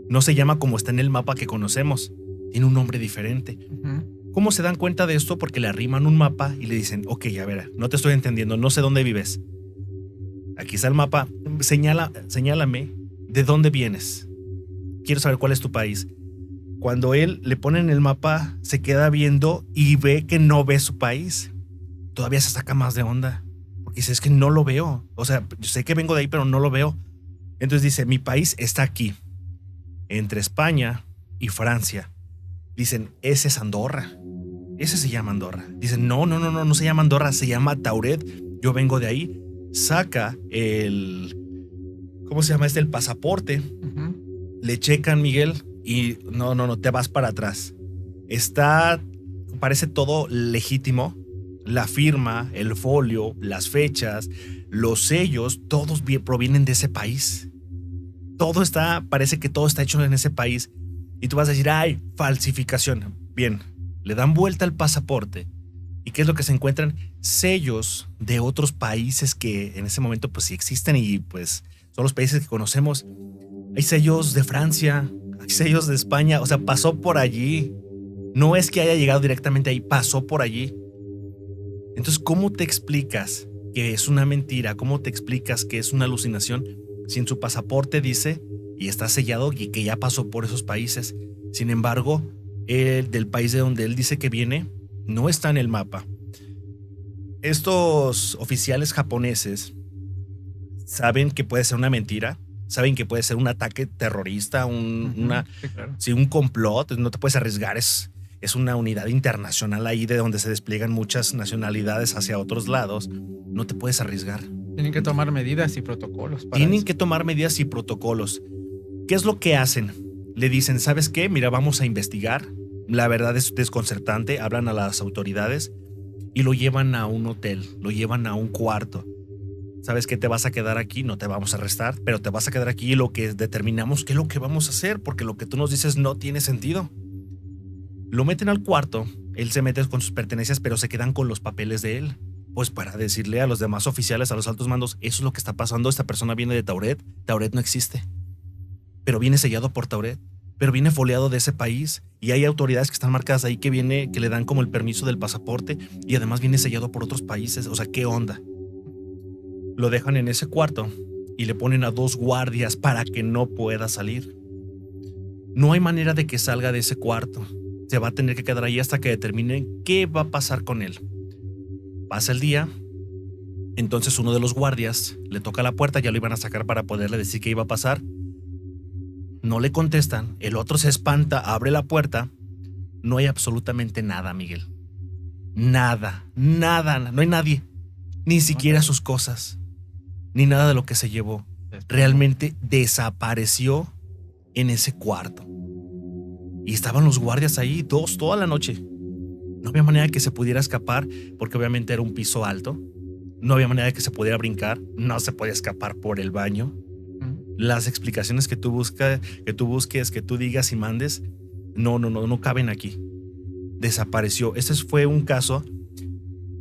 No se llama como está en el mapa que conocemos. Tiene un nombre diferente. Ujú. ¿Cómo se dan cuenta de esto? Porque le arriman un mapa y le dicen, ok, a ver, no te estoy entendiendo, no sé dónde vives. Aquí está el mapa, señálame de dónde vienes. Quiero saber cuál es tu país. Cuando él le pone en el mapa, se queda viendo y ve que no ve su país. Todavía se saca más de onda. Porque dice, es que no lo veo. O sea, yo sé que vengo de ahí, pero no lo veo. Entonces dice, mi país está aquí, entre España y Francia. Dicen, ese es Andorra. Ese se llama Andorra. Dicen, no se llama Andorra, se llama Tauret. Yo vengo de ahí. Saca el... ¿Cómo se llama este? El pasaporte. Ujú. Le checan, Miguel, y no, te vas para atrás. Parece todo legítimo. La firma, el folio, las fechas, los sellos, todos provienen de ese país. Parece que todo está hecho en ese país. Y tú vas a decir, ay, falsificación. Bien, le dan vuelta al pasaporte. ¿Y qué es lo que se encuentran? Sellos de otros países que en ese momento pues sí existen y pues son los países que conocemos. Hay sellos de Francia, sellos de España, o sea, pasó por allí. No es que haya llegado directamente ahí, pasó por allí. Entonces, ¿cómo te explicas que es una mentira? ¿Cómo te explicas que es una alucinación si en su pasaporte dice y está sellado y que ya pasó por esos países? Sin embargo, el del país de donde él dice que viene no está en el mapa. Estos oficiales japoneses saben que puede ser una mentira, saben que puede ser un ataque terrorista, Sí, claro. un complot, no te puedes arriesgar, es una unidad internacional ahí de donde se despliegan muchas nacionalidades hacia otros lados, no te puedes arriesgar. Tienen que tomar medidas y protocolos para Tienen eso. que tomar medidas y protocolos. ¿Qué es lo que hacen? Le dicen, ¿sabes qué? Mira, vamos a investigar. La verdad es desconcertante, hablan a las autoridades y lo llevan a un hotel, lo llevan a un cuarto. ¿Sabes qué? Te vas a quedar aquí, no te vamos a arrestar, pero te vas a quedar aquí y lo que determinamos qué es lo que vamos a hacer, porque lo que tú nos dices no tiene sentido. Lo meten al cuarto, él se mete con sus pertenencias, pero se quedan con los papeles de él. Pues para decirle a los demás oficiales, a los altos mandos, eso es lo que está pasando, esta persona viene de Tauret, Tauret no existe. Pero viene sellado por Tauret, pero viene foliado de ese país y hay autoridades que están marcadas ahí que le dan como el permiso del pasaporte y además viene sellado por otros países, o sea, ¿qué onda? Lo dejan en ese cuarto y le ponen a 2 guardias para que no pueda salir. No hay manera de que salga de ese cuarto. Se va a tener que quedar ahí hasta que determinen qué va a pasar con él. Pasa el día, entonces uno de los guardias le toca la puerta, ya lo iban a sacar para poderle decir qué iba a pasar. No le contestan, el otro se espanta, abre la puerta. No hay absolutamente nada, Miguel. Nada, no hay nadie. Ni siquiera sus cosas, ni nada de lo que se llevó. Realmente desapareció en ese cuarto. Y estaban los guardias ahí, toda la noche. No había manera de que se pudiera escapar, porque obviamente era un piso alto. No había manera de que se pudiera brincar. No se podía escapar por el baño. Las explicaciones que tú busques, que tú digas y mandes, no caben aquí. Desapareció. Este fue un caso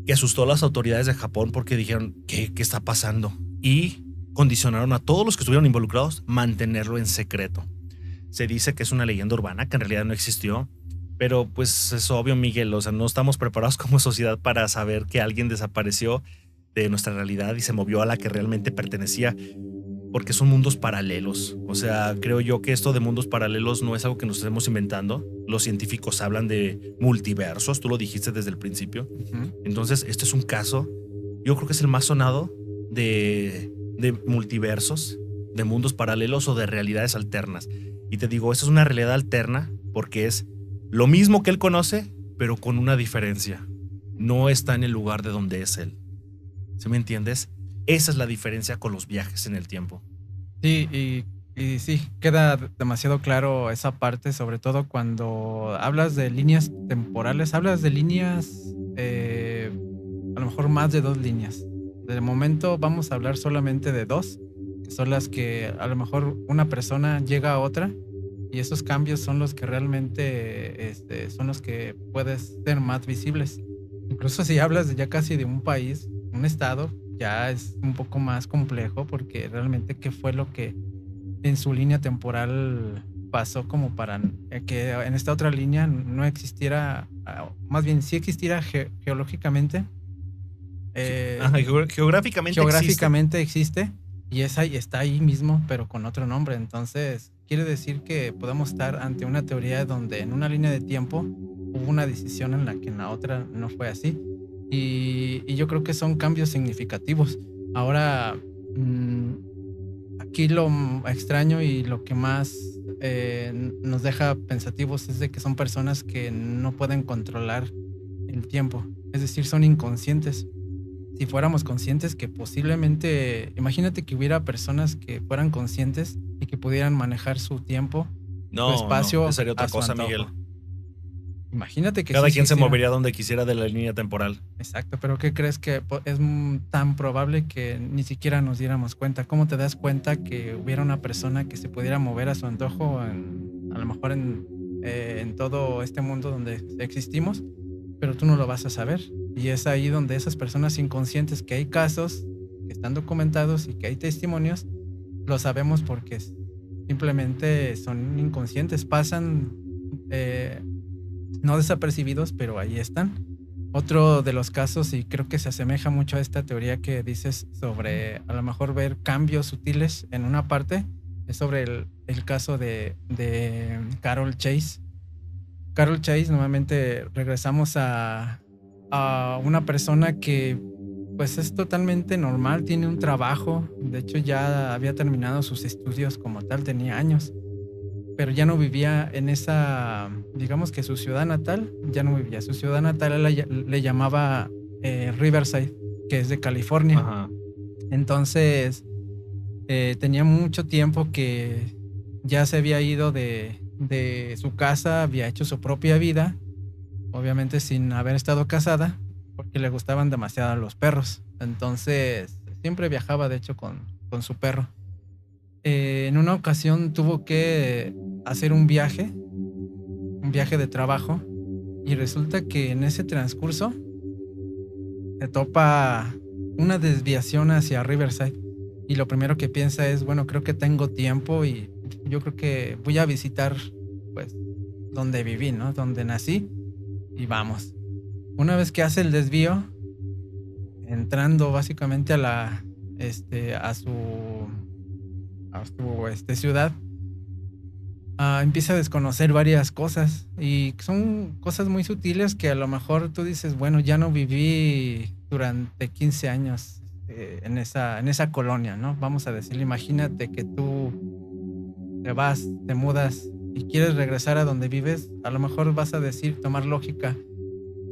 que asustó a las autoridades de Japón porque dijeron, ¿qué está pasando? Y condicionaron a todos los que estuvieron involucrados mantenerlo en secreto. Se dice que es una leyenda urbana, que en realidad no existió, pero pues es obvio, Miguel, o sea, no estamos preparados como sociedad para saber que alguien desapareció de nuestra realidad y se movió a la que realmente pertenecía, porque son mundos paralelos. O sea, creo yo que esto de mundos paralelos no es algo que nos estemos inventando. Los científicos hablan de multiversos, tú lo dijiste desde el principio. Entonces, este es un caso, yo creo que es el más sonado de multiversos, de mundos paralelos o de realidades alternas. Y te digo, esta es una realidad alterna porque es lo mismo que él conoce, pero con una diferencia. No está en el lugar de donde es él. ¿Sí me entiendes? Esa es la diferencia con los viajes en el tiempo. Sí, y sí, queda demasiado claro esa parte, sobre todo cuando hablas de líneas temporales, hablas de líneas, a lo mejor más de 2 líneas. De momento vamos a hablar solamente de 2, que son las que a lo mejor una persona llega a otra y esos cambios son los que realmente son los que pueden ser más visibles. Incluso si hablas ya casi de un país, un estado, ya es un poco más complejo porque realmente qué fue lo que en su línea temporal pasó como para que en esta otra línea no existiera, más bien sí existiera geológicamente. Geográficamente existe y está ahí mismo, pero con otro nombre. Entonces, quiere decir que podemos estar ante una teoría donde en una línea de tiempo hubo una decisión en la que en la otra no fue así. Y yo creo que son cambios significativos. Ahora, aquí lo extraño y lo que más nos deja pensativos es de que son personas que no pueden controlar el tiempo. Es decir, son inconscientes. Si fuéramos conscientes que posiblemente, imagínate que hubiera personas que fueran conscientes y que pudieran manejar su tiempo, su espacio. No, sería otra a su cosa, antojo. Miguel. Imagínate que Cada sí quien se existiera. movería donde quisiera de la línea temporal. Exacto, pero ¿qué crees que es tan probable que ni siquiera nos diéramos cuenta? ¿Cómo te das cuenta que hubiera una persona que se pudiera mover a su antojo a lo mejor en todo este mundo donde existimos, pero tú no lo vas a saber? Y es ahí donde esas personas inconscientes, que hay casos que están documentados y que hay testimonios, lo sabemos porque simplemente son inconscientes, pasan no desapercibidos, pero ahí están. Otro de los casos, y creo que se asemeja mucho a esta teoría que dices sobre a lo mejor ver cambios sutiles en una parte, es sobre el caso de Carol Chase. Carol Chase, nuevamente regresamos a una persona que pues es totalmente normal, tiene un trabajo, de hecho ya había terminado sus estudios como tal, tenía años, pero ya no vivía en esa, digamos que su ciudad natal, ya no vivía. Su ciudad natal él le llamaba Riverside, que es de California. Ajá. Entonces tenía mucho tiempo que ya se había ido de su casa, había hecho su propia vida, obviamente sin haber estado casada, porque le gustaban demasiado los perros. Entonces siempre viajaba, de hecho, con su perro. En una ocasión tuvo que hacer un viaje de trabajo, y resulta que en ese transcurso se topa una desviación hacia Riverside, y lo primero que piensa es, bueno, creo que tengo tiempo y yo creo que voy a visitar pues donde viví, ¿no? Donde nací, y vamos. Una vez que hace el desvío, entrando básicamente a su ciudad, empieza a desconocer varias cosas, y son cosas muy sutiles que a lo mejor tú dices, bueno, ya no viví durante 15 años en esa colonia, ¿no? Vamos a decir, imagínate que tú te vas, te mudas y quieres regresar a donde vives, a lo mejor vas a decir, tomar lógica,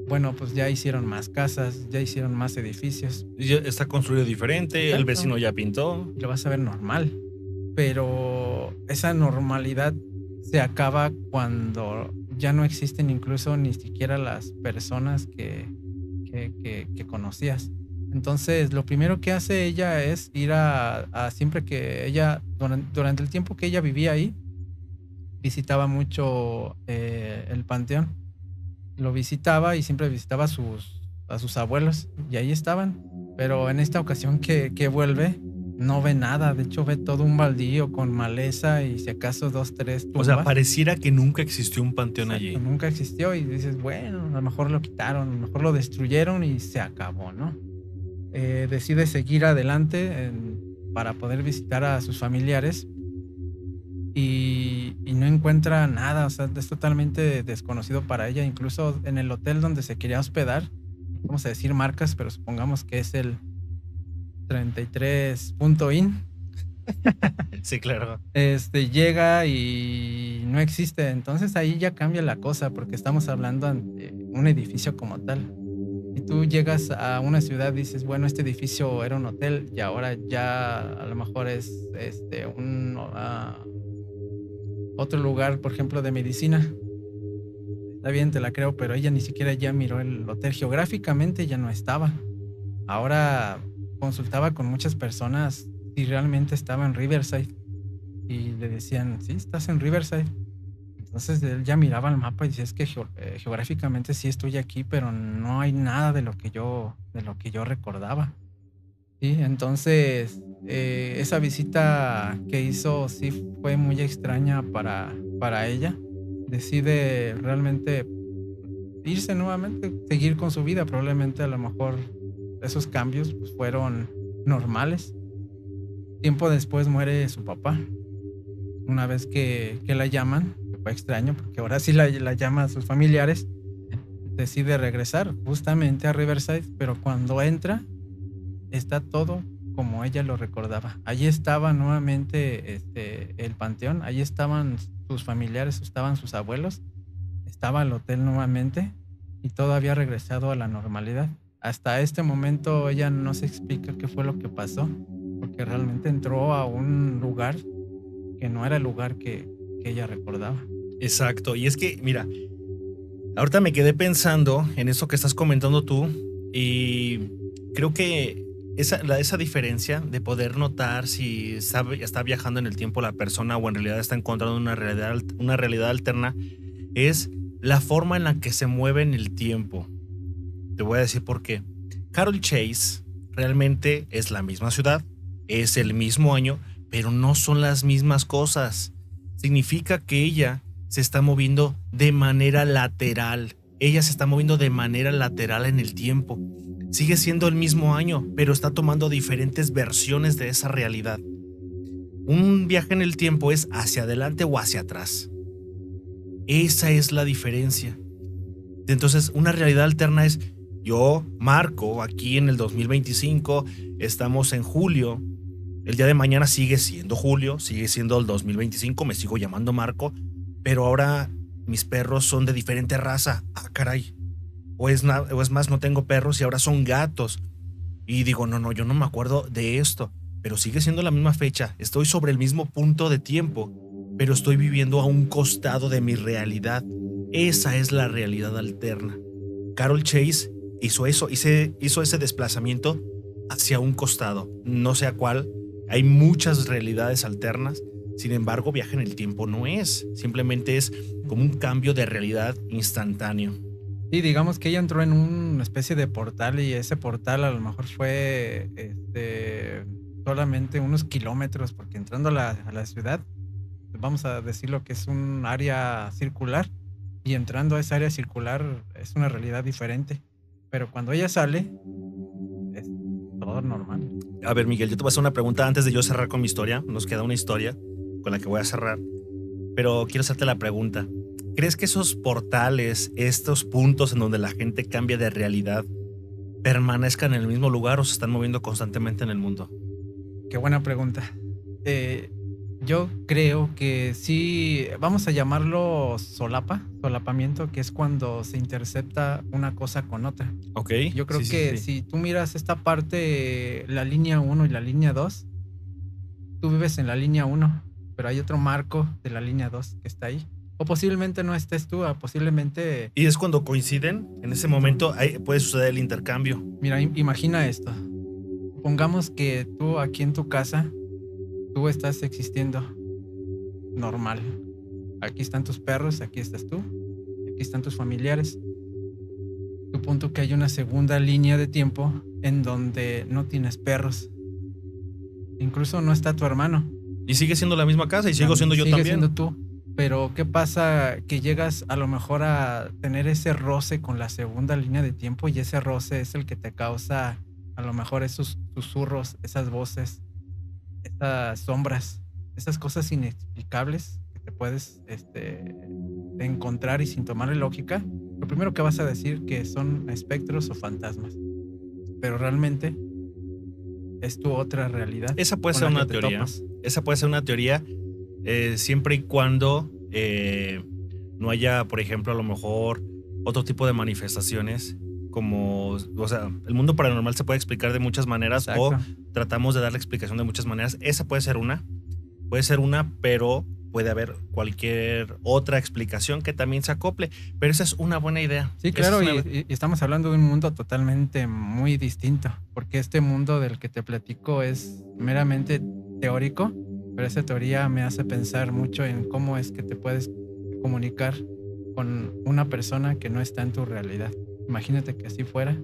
bueno, pues ya hicieron más casas, ya hicieron más edificios. Ya está construido diferente, exacto. El vecino ya pintó. Lo vas a ver normal. Pero esa normalidad se acaba cuando ya no existen incluso ni siquiera las personas que conocías. Entonces, lo primero que hace ella es ir a siempre que ella, durante el tiempo que ella vivía ahí, visitaba mucho el panteón. Lo visitaba y siempre visitaba a sus abuelos, y ahí estaban. Pero en esta ocasión que vuelve, no ve nada. De hecho, ve todo un baldío con maleza y si acaso 2, 3 tumbas. O sea, pareciera que nunca existió un panteón. Exacto, allí. Nunca existió, y dices, bueno, a lo mejor lo quitaron, a lo mejor lo destruyeron y se acabó, ¿no? Decide seguir adelante para poder visitar a sus familiares, y no encuentra nada. O sea, es totalmente desconocido para ella. Incluso en el hotel donde se quería hospedar, vamos a decir marcas, pero supongamos que es el 33.in. Sí, claro. Llega y no existe. Entonces ahí ya cambia la cosa, porque estamos hablando de un edificio como tal. Y tú llegas a una ciudad y dices, bueno, este edificio era un hotel y ahora ya a lo mejor es otro lugar, por ejemplo, de medicina. Está bien, te la creo, pero ella ni siquiera ya miró el hotel. Geográficamente ya no estaba. Ahora consultaba con muchas personas si realmente estaba en Riverside, y le decían, sí, estás en Riverside. Entonces él ya miraba el mapa y decía, es que geográficamente sí estoy aquí, pero no hay nada de lo que yo recordaba. Sí, entonces esa visita que hizo sí fue muy extraña para ella. Decide realmente irse nuevamente, seguir con su vida. Probablemente a lo mejor esos cambios pues fueron normales. Tiempo después muere su papá. Una vez que la llaman, que fue extraño porque ahora sí la llama a sus familiares, decide regresar justamente a Riverside, pero cuando entra está todo como ella lo recordaba. Allí estaba nuevamente el panteón, allí estaban sus familiares, estaban sus abuelos, estaba el hotel nuevamente, y todo había regresado a la normalidad. Hasta este momento ella no se explica qué fue lo que pasó, porque realmente entró a un lugar que no era el lugar que ella recordaba. Exacto, y es que, mira, ahorita me quedé pensando en eso que estás comentando tú, y creo que esa diferencia de poder notar si está viajando en el tiempo la persona o en realidad está encontrando una realidad alterna es la forma en la que se mueve en el tiempo. Te voy a decir por qué. Carol Chase realmente es la misma ciudad, es el mismo año, pero no son las mismas cosas. Significa que ella se está moviendo de manera lateral. Ella se está moviendo de manera lateral en el tiempo. Sigue siendo el mismo año, pero está tomando diferentes versiones de esa realidad. Un viaje en el tiempo es hacia adelante o hacia atrás. Esa es la diferencia. Entonces, una realidad alterna es yo, Marco, aquí en el 2025, estamos en julio. El día de mañana sigue siendo julio, sigue siendo el 2025, me sigo llamando Marco, pero ahora mis perros son de diferente raza. Ah, caray. O es más, no tengo perros y ahora son gatos. Y digo, no, yo no me acuerdo de esto, pero sigue siendo la misma fecha. Estoy sobre el mismo punto de tiempo, pero estoy viviendo a un costado de mi realidad. Esa es la realidad alterna. Carol Chase hizo eso, hizo ese desplazamiento hacia un costado, no sé a cuál. Hay muchas realidades alternas, sin embargo, viaje en el tiempo no es, simplemente es como un cambio de realidad instantáneo. Sí, digamos que ella entró en una especie de portal y ese portal a lo mejor fue solamente unos kilómetros, porque entrando a la ciudad, vamos a decirlo que es un área circular, y entrando a esa área circular es una realidad diferente. Pero cuando ella sale, es todo normal. A ver, Miguel, yo te voy a hacer una pregunta antes de yo cerrar con mi historia. Nos queda una historia con la que voy a cerrar, pero quiero hacerte la pregunta. ¿Crees que esos portales, estos puntos en donde la gente cambia de realidad, permanezcan en el mismo lugar o se están moviendo constantemente en el mundo? Qué buena pregunta. Yo creo que sí, vamos a llamarlo solapamiento, que es cuando se intercepta una cosa con otra. Ok. Yo creo que si tú miras esta parte, la línea 1 y la línea 2, tú vives en la línea 1, pero hay otro Marco de la línea 2 que está ahí. O posiblemente no estés tú, posiblemente... Y es cuando coinciden, en ese momento puede suceder el intercambio. Mira, imagina esto. Pongamos que tú aquí en tu casa, tú estás existiendo normal. Aquí están tus perros, aquí estás tú, aquí están tus familiares. Tu punto que hay una segunda línea de tiempo en donde no tienes perros. Incluso no está tu hermano. Y sigue siendo la misma casa y sigo siendo yo sigue también. Siendo tú. Pero ¿qué pasa? Que llegas a lo mejor a tener ese roce con la segunda línea de tiempo, y ese roce es el que te causa a lo mejor esos susurros, esas voces, esas sombras, esas cosas inexplicables que te puedes encontrar y sin tomarle lógica. Lo primero que vas a decir que son espectros o fantasmas, pero realmente es tu otra realidad. Esa puede ser una teoría. Esa puede ser una teoría siempre y cuando no haya, por ejemplo, a lo mejor otro tipo de manifestaciones como, o sea, el mundo paranormal se puede explicar de muchas maneras. Exacto. O tratamos de dar la explicación de muchas maneras. Esa puede ser una, pero puede haber cualquier otra explicación que también se acople, pero esa es una buena idea. Sí, claro, y estamos hablando de un mundo totalmente muy distinto, porque este mundo del que te platico es meramente teórico, pero esa teoría me hace pensar mucho en cómo es que te puedes comunicar con una persona que no está en tu realidad. Imagínate que así fuera.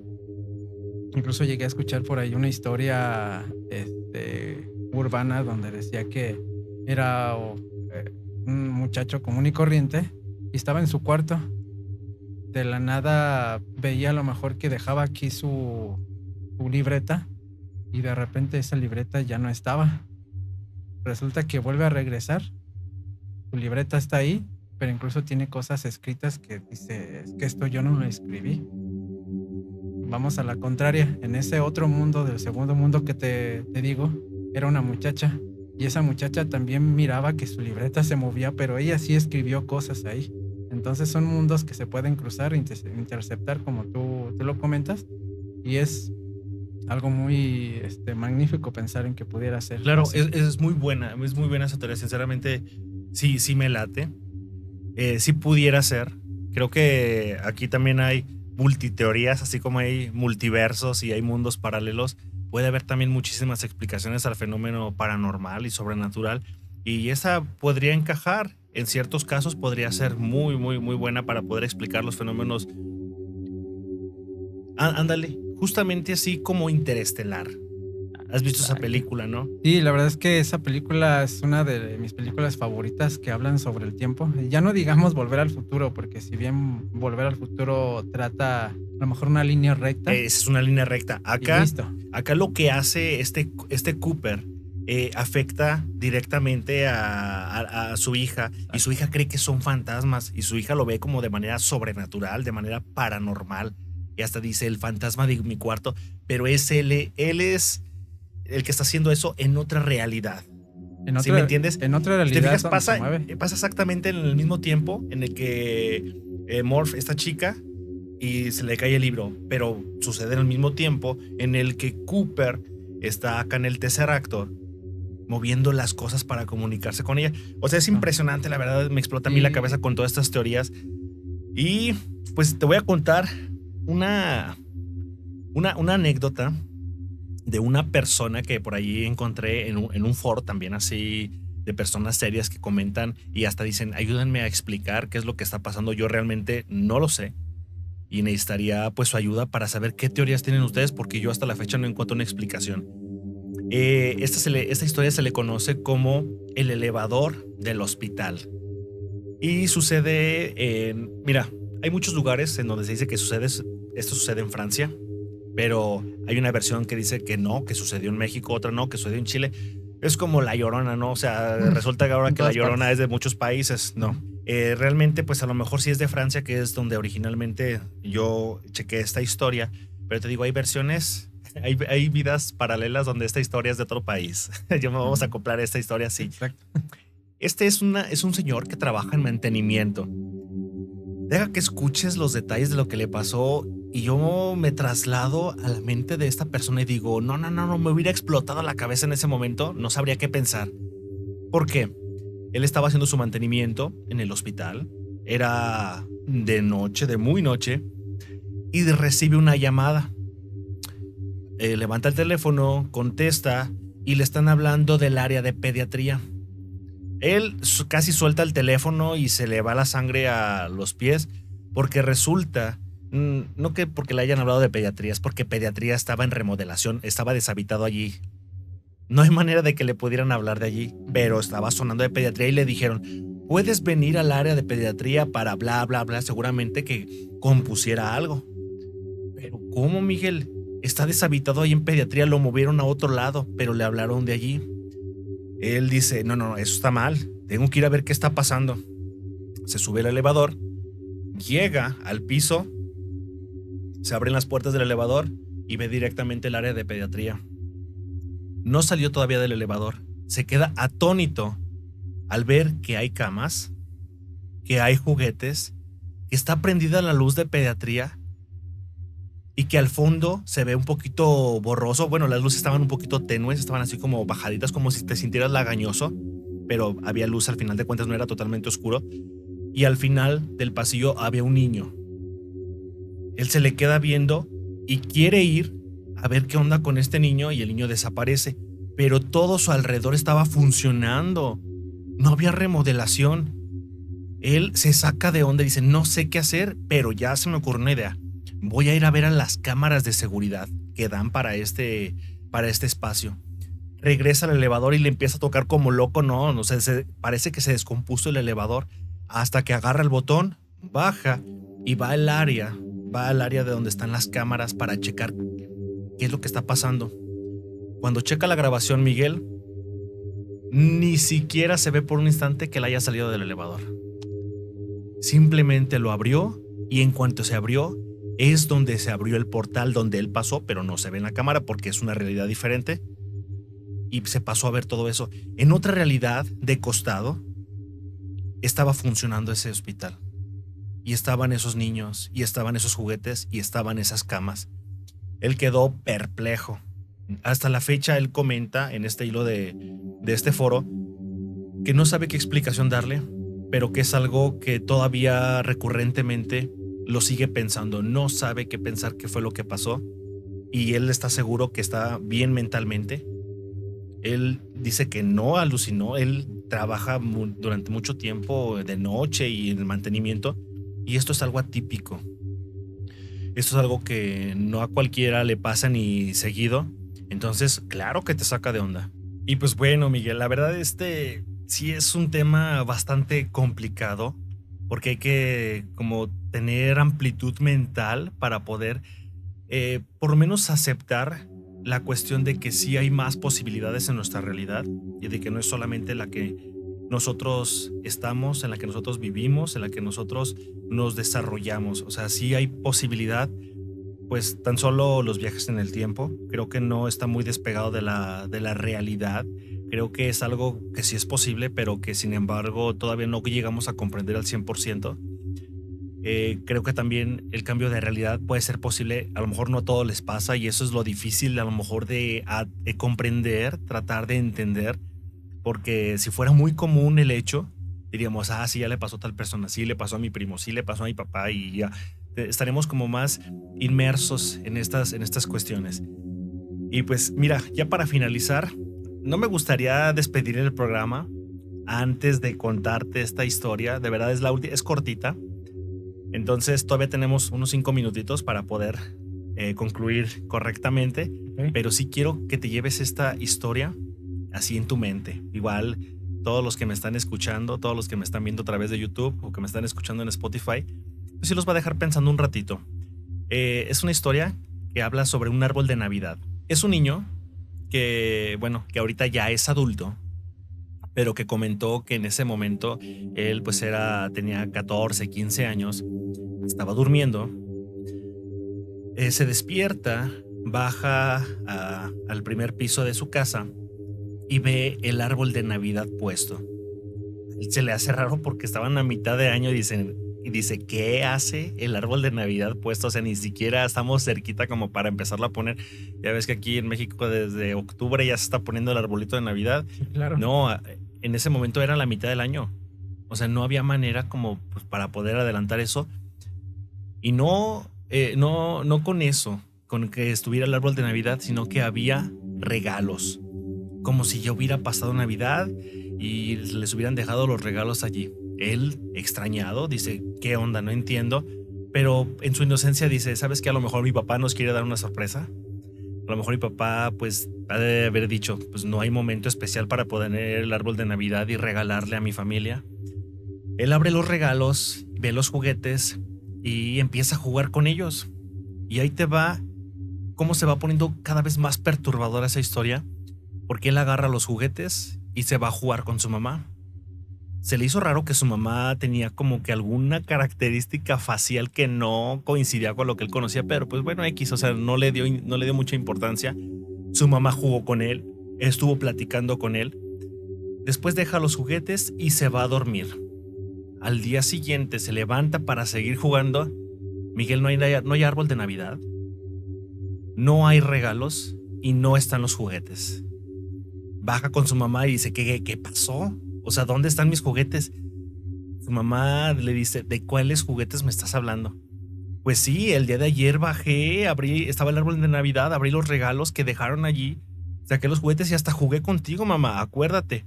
Incluso llegué a escuchar por ahí una historia urbana donde decía que era un muchacho común y corriente y estaba en su cuarto. De la nada veía a lo mejor que dejaba aquí su libreta y de repente esa libreta ya no estaba. Resulta que vuelve a regresar. Su libreta está ahí, pero incluso tiene cosas escritas que dice, es que esto yo no lo escribí. Vamos a la contraria. En ese otro mundo, del segundo mundo que te digo, era una muchacha. Y esa muchacha también miraba que su libreta se movía, pero ella sí escribió cosas ahí. Entonces son mundos que se pueden cruzar, interceptar, como tú lo comentas. Y es algo muy magnífico pensar en que pudiera ser. Claro, es muy buena esa teoría. Sinceramente, sí me late. Sí pudiera ser. Creo que aquí también hay multiteorías, así como hay multiversos y hay mundos paralelos. Puede haber también muchísimas explicaciones al fenómeno paranormal y sobrenatural, y esa podría encajar. En ciertos casos podría ser muy, muy, muy buena para poder explicar los fenómenos. Ándale, justamente así como Interestelar. Has visto esa Exacto. película, ¿no? Sí, la verdad es que esa película es una de mis películas favoritas que hablan sobre el tiempo. Ya no digamos Volver al Futuro, porque si bien Volver al Futuro trata a lo mejor una línea recta Es una línea recta. y listo. Acá lo que hace este Cooper afecta directamente a su hija, y su hija cree que son fantasmas, y su hija lo ve como de manera sobrenatural, de manera paranormal, y hasta dice el fantasma de mi cuarto, pero él es el que está haciendo eso en otra realidad. ¿Sí me entiendes? En otra Si te realidad fijas, donde se mueve. pasa exactamente en el mismo tiempo en el que Morph, esta chica, y se le cae el libro, pero sucede en el mismo tiempo en el que Cooper está acá en el Tesseractor moviendo las cosas para comunicarse con ella. O sea, es impresionante, la verdad, me explota a mí la cabeza con todas estas teorías. Y pues te voy a contar una anécdota de una persona que por ahí encontré en un foro también así de personas serias que comentan y hasta dicen, ayúdenme a explicar qué es lo que está pasando. Yo realmente no lo sé y necesitaría pues su ayuda para saber qué teorías tienen ustedes, porque yo hasta la fecha no encuentro una explicación. Esta historia se le conoce como el elevador del hospital y sucede mira, hay muchos lugares en donde se dice que esto sucede en Francia, pero hay una versión que dice que no, que sucedió en México, otra no, que sucedió en Chile. Es como La Llorona, ¿no? O sea, resulta que ahora que La Llorona es de muchos países, no. Realmente, pues a lo mejor sí es de Francia, que es donde originalmente yo chequé esta historia, pero te digo, hay versiones, hay vidas paralelas donde esta historia es de otro país. Yo me vamos a acoplar a esta historia así. Exacto. Este es un señor que trabaja en mantenimiento. Deja que escuches los detalles de lo que le pasó y yo me traslado a la mente de esta persona y digo, no, me hubiera explotado la cabeza en ese momento, no sabría qué pensar. ¿Por qué? Él estaba haciendo su mantenimiento en el hospital, era de noche, de muy noche, y recibe una llamada. Levanta el teléfono, contesta y le están hablando del área de pediatría. Él casi suelta el teléfono y se le va la sangre a los pies porque resulta, no que porque le hayan hablado de pediatría, es porque pediatría estaba en remodelación, estaba deshabitado allí. No hay manera de que le pudieran hablar de allí, pero estaba sonando de pediatría y le dijeron, puedes venir al área de pediatría para bla, bla, bla, seguramente que compusiera algo. Pero ¿cómo, Miguel? Está deshabitado ahí en pediatría, lo movieron a otro lado, pero le hablaron de allí. Él dice, no, eso está mal, tengo que ir a ver qué está pasando. Se sube al elevador, llega al piso, se abren las puertas del elevador y ve directamente el área de pediatría. No salió todavía del elevador, se queda atónito al ver que hay camas, que hay juguetes, que está prendida la luz de pediatría y que al fondo se ve un poquito borroso. Bueno, las luces estaban un poquito tenues, estaban así como bajaditas, como si te sintieras lagañoso, pero había luz, al final de cuentas no era totalmente oscuro. Y al final del pasillo había un niño. Él se le queda viendo y quiere ir a ver qué onda con este niño y el niño desaparece, pero todo su alrededor estaba funcionando. No había remodelación. Él se saca de onda y dice, no sé qué hacer, pero ya se me ocurrió una idea. Voy a ir a ver a las cámaras de seguridad que dan para este espacio. Regresa al elevador y le empieza a tocar como loco, no sé, parece que se descompuso el elevador hasta que agarra el botón, baja y va al área de donde están las cámaras para checar qué es lo que está pasando. Cuando checa la grabación, Miguel, ni siquiera se ve por un instante que él haya salido del elevador. Simplemente lo abrió y en cuanto se abrió, es donde se abrió el portal donde él pasó, pero no se ve en la cámara porque es una realidad diferente. Y se pasó a ver todo eso. En otra realidad, de costado, estaba funcionando ese hospital. Y estaban esos niños, y estaban esos juguetes, y estaban esas camas. Él quedó perplejo. Hasta la fecha él comenta en este hilo de este foro que no sabe qué explicación darle, pero que es algo que todavía recurrentemente lo sigue pensando, no sabe qué pensar, qué fue lo que pasó, y él está seguro que está bien mentalmente. Él dice que no alucinó, él trabaja durante mucho tiempo de noche y en el mantenimiento, y esto es algo atípico. Esto es algo que no a cualquiera le pasa ni seguido. Entonces, claro que te saca de onda. Y pues bueno, Miguel, la verdad sí es un tema bastante complicado porque hay que como tener amplitud mental para poder por lo menos aceptar la cuestión de que sí hay más posibilidades en nuestra realidad y de que no es solamente la que nosotros estamos, en la que nosotros vivimos, en la que nosotros nos desarrollamos. O sea, sí hay posibilidad, pues tan solo los viajes en el tiempo. Creo que no está muy despegado de la realidad. Creo que es algo que sí es posible, pero que sin embargo todavía no llegamos a comprender al 100%. Creo que también el cambio de realidad puede ser posible, a lo mejor no a todos les pasa y eso es lo difícil a lo mejor de comprender, tratar de entender, porque si fuera muy común el hecho, diríamos, sí, ya le pasó a tal persona, sí le pasó a mi primo, sí le pasó a mi papá y ya estaremos como más inmersos en estas cuestiones. Y pues mira, ya para finalizar, no me gustaría despedir el programa antes de contarte esta historia, de verdad es cortita. Entonces todavía tenemos unos 5 minutitos para poder concluir correctamente, Ok. pero sí quiero que te lleves esta historia así en tu mente. Igual todos los que me están escuchando, todos los que me están viendo a través de YouTube o que me están escuchando en Spotify, pues sí los va a dejar pensando un ratito. Es una historia que habla sobre un árbol de Navidad. Es un niño que, bueno, que ahorita ya es adulto, pero que comentó que en ese momento él pues tenía 14, 15 años, estaba durmiendo, se despierta, baja al primer piso de su casa y ve el árbol de Navidad puesto. Se le hace raro porque estaban a mitad de año y dice, ¿qué hace el árbol de Navidad puesto? O sea, ni siquiera estamos cerquita como para empezarlo a poner. Ya ves que aquí en México desde octubre ya se está poniendo el arbolito de Navidad. Sí, claro. No, en ese momento era la mitad del año. O sea, no había manera como pues, para poder adelantar eso. Y no con eso, con que estuviera el árbol de Navidad, sino que había regalos. Como si ya hubiera pasado Navidad y les hubieran dejado los regalos allí. Él, extrañado, dice, ¿qué onda? No entiendo. Pero en su inocencia dice, ¿sabes qué? A lo mejor mi papá nos quiere dar una sorpresa. A lo mejor mi papá, pues, ha de haber dicho, pues no hay momento especial para poner el árbol de Navidad y regalarle a mi familia. Él abre los regalos, ve los juguetes y empieza a jugar con ellos. Y ahí te va cómo se va poniendo cada vez más perturbadora esa historia, porque él agarra los juguetes y se va a jugar con su mamá. Se le hizo raro que su mamá tenía como que alguna característica facial que no coincidía con lo que él conocía, pero pues bueno, X, o sea, no le dio mucha importancia. Su mamá jugó con él, estuvo platicando con él. Después deja los juguetes y se va a dormir. Al día siguiente se levanta para seguir jugando. Miguel, no hay árbol de Navidad, no hay regalos y no están los juguetes. Baja con su mamá y dice, ¿qué pasó? O sea, ¿dónde están mis juguetes? Su mamá le dice, ¿de cuáles juguetes me estás hablando? Pues sí, el día de ayer bajé, estaba el árbol de Navidad, abrí los regalos que dejaron allí, saqué los juguetes y hasta jugué contigo, mamá, acuérdate.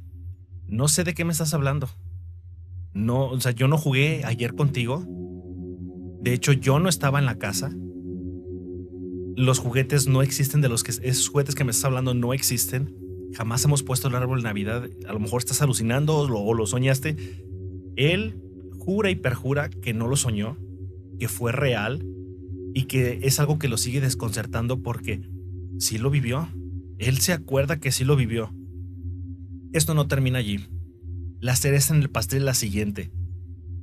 No sé de qué me estás hablando. No, o sea, yo no jugué ayer contigo. De hecho, yo no estaba en la casa. Los juguetes no existen, esos juguetes que me estás hablando no existen. Jamás hemos puesto el árbol de Navidad. A lo mejor estás alucinando o lo soñaste. Él jura y perjura que no lo soñó, que fue real y que es algo que lo sigue desconcertando porque sí lo vivió. Él se acuerda que sí lo vivió. Esto no termina allí. La cereza en el pastel es la siguiente.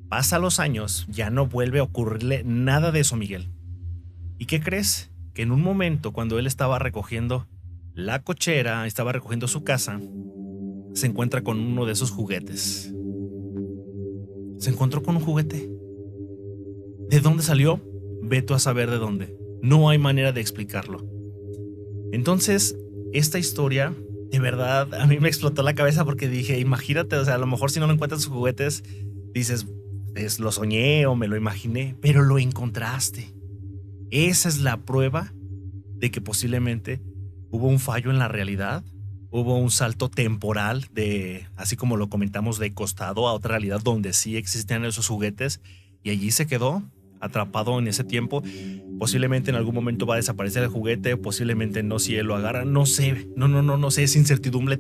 Pasa los años, ya no vuelve a ocurrirle nada de eso, Miguel. ¿Y qué crees? Que en un momento, cuando él estaba recogiendo la cochera, estaba recogiendo su casa, se encuentra con uno de esos juguetes. Se encontró con un juguete. ¿De dónde salió? Ve tú a saber de dónde. No hay manera de explicarlo. Entonces, esta historia, de verdad, a mí me explotó la cabeza porque dije, imagínate, o sea, a lo mejor si no lo encuentras sus juguetes, dices, lo soñé o me lo imaginé, pero lo encontraste. Esa es la prueba de que posiblemente hubo un fallo en la realidad, hubo un salto temporal así como lo comentamos, de costado a otra realidad donde sí existían esos juguetes y allí se quedó atrapado en ese tiempo. Posiblemente en algún momento va a desaparecer el juguete, posiblemente no si él lo agarra, no sé, no sé, es incertidumbre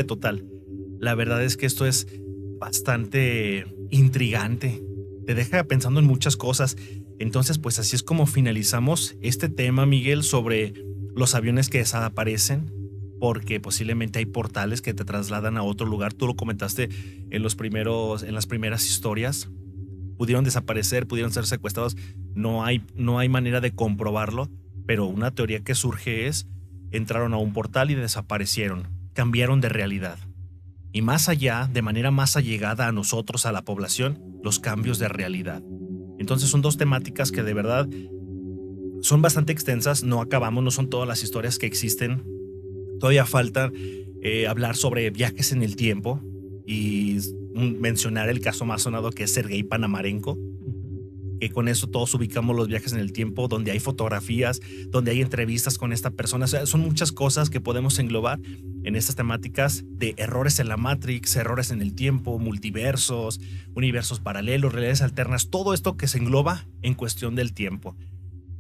total. La verdad es que esto es bastante intrigante, te deja pensando en muchas cosas. Entonces, pues así es como finalizamos este tema, Miguel, sobre los aviones que desaparecen, porque posiblemente hay portales que te trasladan a otro lugar. Tú lo comentaste en las primeras historias. Pudieron desaparecer, pudieron ser secuestrados. No hay manera de comprobarlo, pero una teoría que surge es: entraron a un portal y desaparecieron, cambiaron de realidad. Y más allá, de manera más allegada a nosotros, a la población, los cambios de realidad. Entonces son dos temáticas que de verdad son bastante extensas, no acabamos, no son todas las historias que existen. Todavía falta hablar sobre viajes en el tiempo y mencionar el caso más sonado, que es Sergei Panamarenko, que con eso todos ubicamos los viajes en el tiempo, donde hay fotografías, donde hay entrevistas con esta persona. O sea, son muchas cosas que podemos englobar en estas temáticas de errores en la Matrix, errores en el tiempo, multiversos, universos paralelos, realidades alternas, todo esto que se engloba en cuestión del tiempo.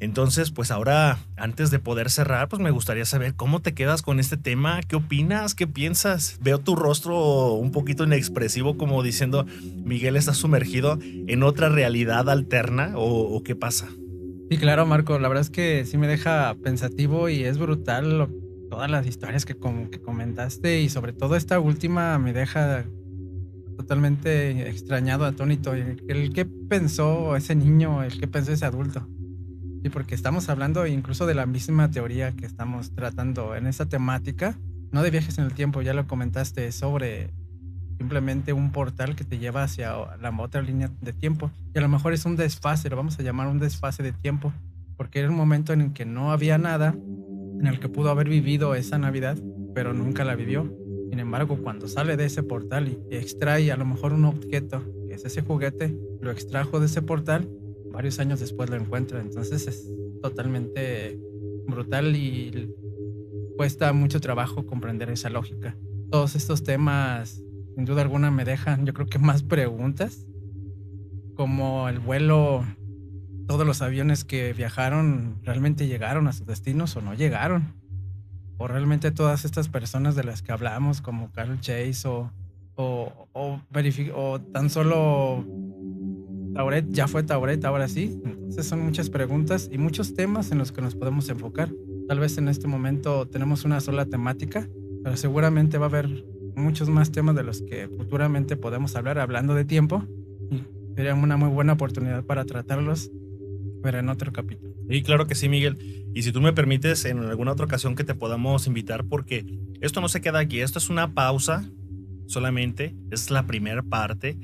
Entonces, pues ahora, antes de poder cerrar, pues me gustaría saber cómo te quedas con este tema, qué opinas, qué piensas. Veo tu rostro un poquito inexpresivo, como diciendo, Miguel está sumergido en otra realidad alterna, o qué pasa. Sí, claro, Marco, la verdad es que sí me deja pensativo y es brutal todas las historias que comentaste, y sobre todo esta última me deja totalmente extrañado, atónito. El que pensó ese niño, el que pensó ese adulto. Sí, porque estamos hablando incluso de la misma teoría que estamos tratando en esta temática, no de viajes en el tiempo, ya lo comentaste, sobre simplemente un portal que te lleva hacia la otra línea de tiempo. Y a lo mejor es un desfase, lo vamos a llamar un desfase de tiempo, porque era un momento en el que no había nada, en el que pudo haber vivido esa Navidad, pero nunca la vivió. Sin embargo, cuando sale de ese portal y extrae a lo mejor un objeto, que es ese juguete, lo extrajo de ese portal, varios años después lo encuentra. Entonces es totalmente brutal y cuesta mucho trabajo comprender esa lógica. Todos estos temas, sin duda alguna, me dejan, yo creo que más preguntas, como el vuelo, todos los aviones que viajaron, ¿realmente llegaron a sus destinos o no llegaron? O realmente todas estas personas de las que hablamos, como Carl Chase o tan solo Tauret, ya fue Tauret, ahora sí. Entonces son muchas preguntas y muchos temas en los que nos podemos enfocar. Tal vez en este momento tenemos una sola temática, pero seguramente va a haber muchos más temas de los que futuramente podemos hablar hablando de tiempo, y sería una muy buena oportunidad para tratarlos, pero en otro capítulo. Y claro que sí, Miguel. Y si tú me permites, en alguna otra ocasión que te podamos invitar, porque esto no se queda aquí, esto es una pausa solamente, es la primera parte.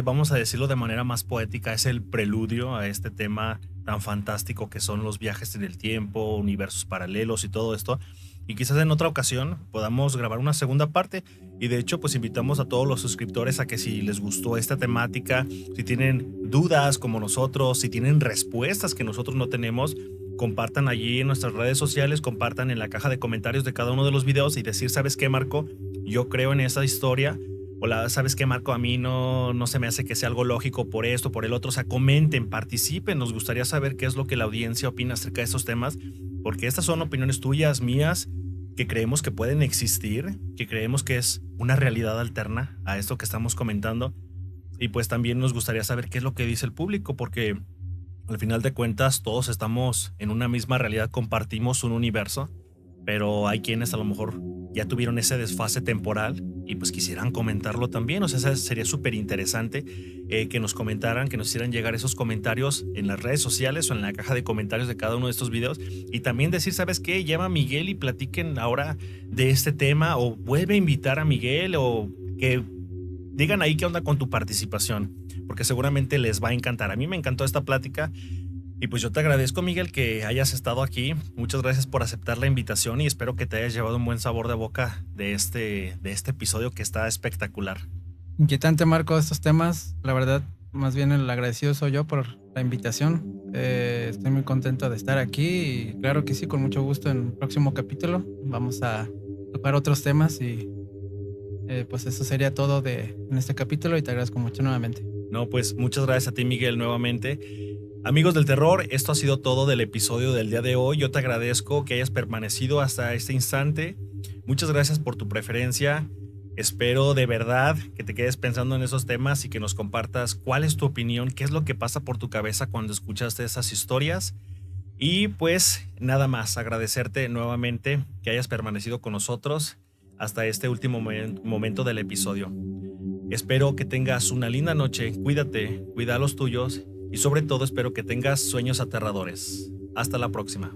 Vamos a decirlo de manera más poética, es el preludio a este tema tan fantástico que son los viajes en el tiempo, universos paralelos y todo esto. Y quizás en otra ocasión podamos grabar una segunda parte. Y de hecho, pues invitamos a todos los suscriptores a que, si les gustó esta temática, si tienen dudas como nosotros, si tienen respuestas que nosotros no tenemos, compartan allí en nuestras redes sociales, compartan en la caja de comentarios de cada uno de los videos y decir, ¿sabes qué, Marco? Yo creo en esa historia. Hola, ¿sabes qué, Marco? A mí no se me hace que sea algo lógico por esto, por el otro. O sea, comenten, participen. Nos gustaría saber qué es lo que la audiencia opina acerca de estos temas, porque estas son opiniones tuyas, mías, que creemos que pueden existir, que creemos que es una realidad alterna a esto que estamos comentando. Y pues también nos gustaría saber qué es lo que dice el público, porque al final de cuentas todos estamos en una misma realidad, compartimos un universo, pero hay quienes a lo mejor ya tuvieron ese desfase temporal y pues quisieran comentarlo también. O sea, sería súper interesante que nos comentaran, que nos hicieran llegar esos comentarios en las redes sociales o en la caja de comentarios de cada uno de estos videos. Y también decir, ¿sabes qué? Llama a Miguel y platiquen ahora de este tema, o vuelve a invitar a Miguel, o que digan ahí qué onda con tu participación, porque seguramente les va a encantar. A mí me encantó esta plática. Y pues yo te agradezco, Miguel, que hayas estado aquí. Muchas gracias por aceptar la invitación y espero que te hayas llevado un buen sabor de boca de este episodio que está espectacular. Inquietante, Marco, estos temas. La verdad, más bien el agradecido soy yo por la invitación. Estoy muy contento de estar aquí y claro que sí, con mucho gusto en el próximo capítulo vamos a tocar otros temas y pues eso sería todo en este capítulo y te agradezco mucho nuevamente. No, pues muchas gracias a ti, Miguel, nuevamente. Amigos del terror, esto ha sido todo del episodio del día de hoy. Yo te agradezco que hayas permanecido hasta este instante. Muchas gracias por tu preferencia. Espero de verdad que te quedes pensando en esos temas y que nos compartas cuál es tu opinión, qué es lo que pasa por tu cabeza cuando escuchaste esas historias. Y pues nada más, agradecerte nuevamente que hayas permanecido con nosotros hasta este último momento del episodio. Espero que tengas una linda noche, cuídate, cuida a los tuyos y sobre todo espero que tengas sueños aterradores. Hasta la próxima.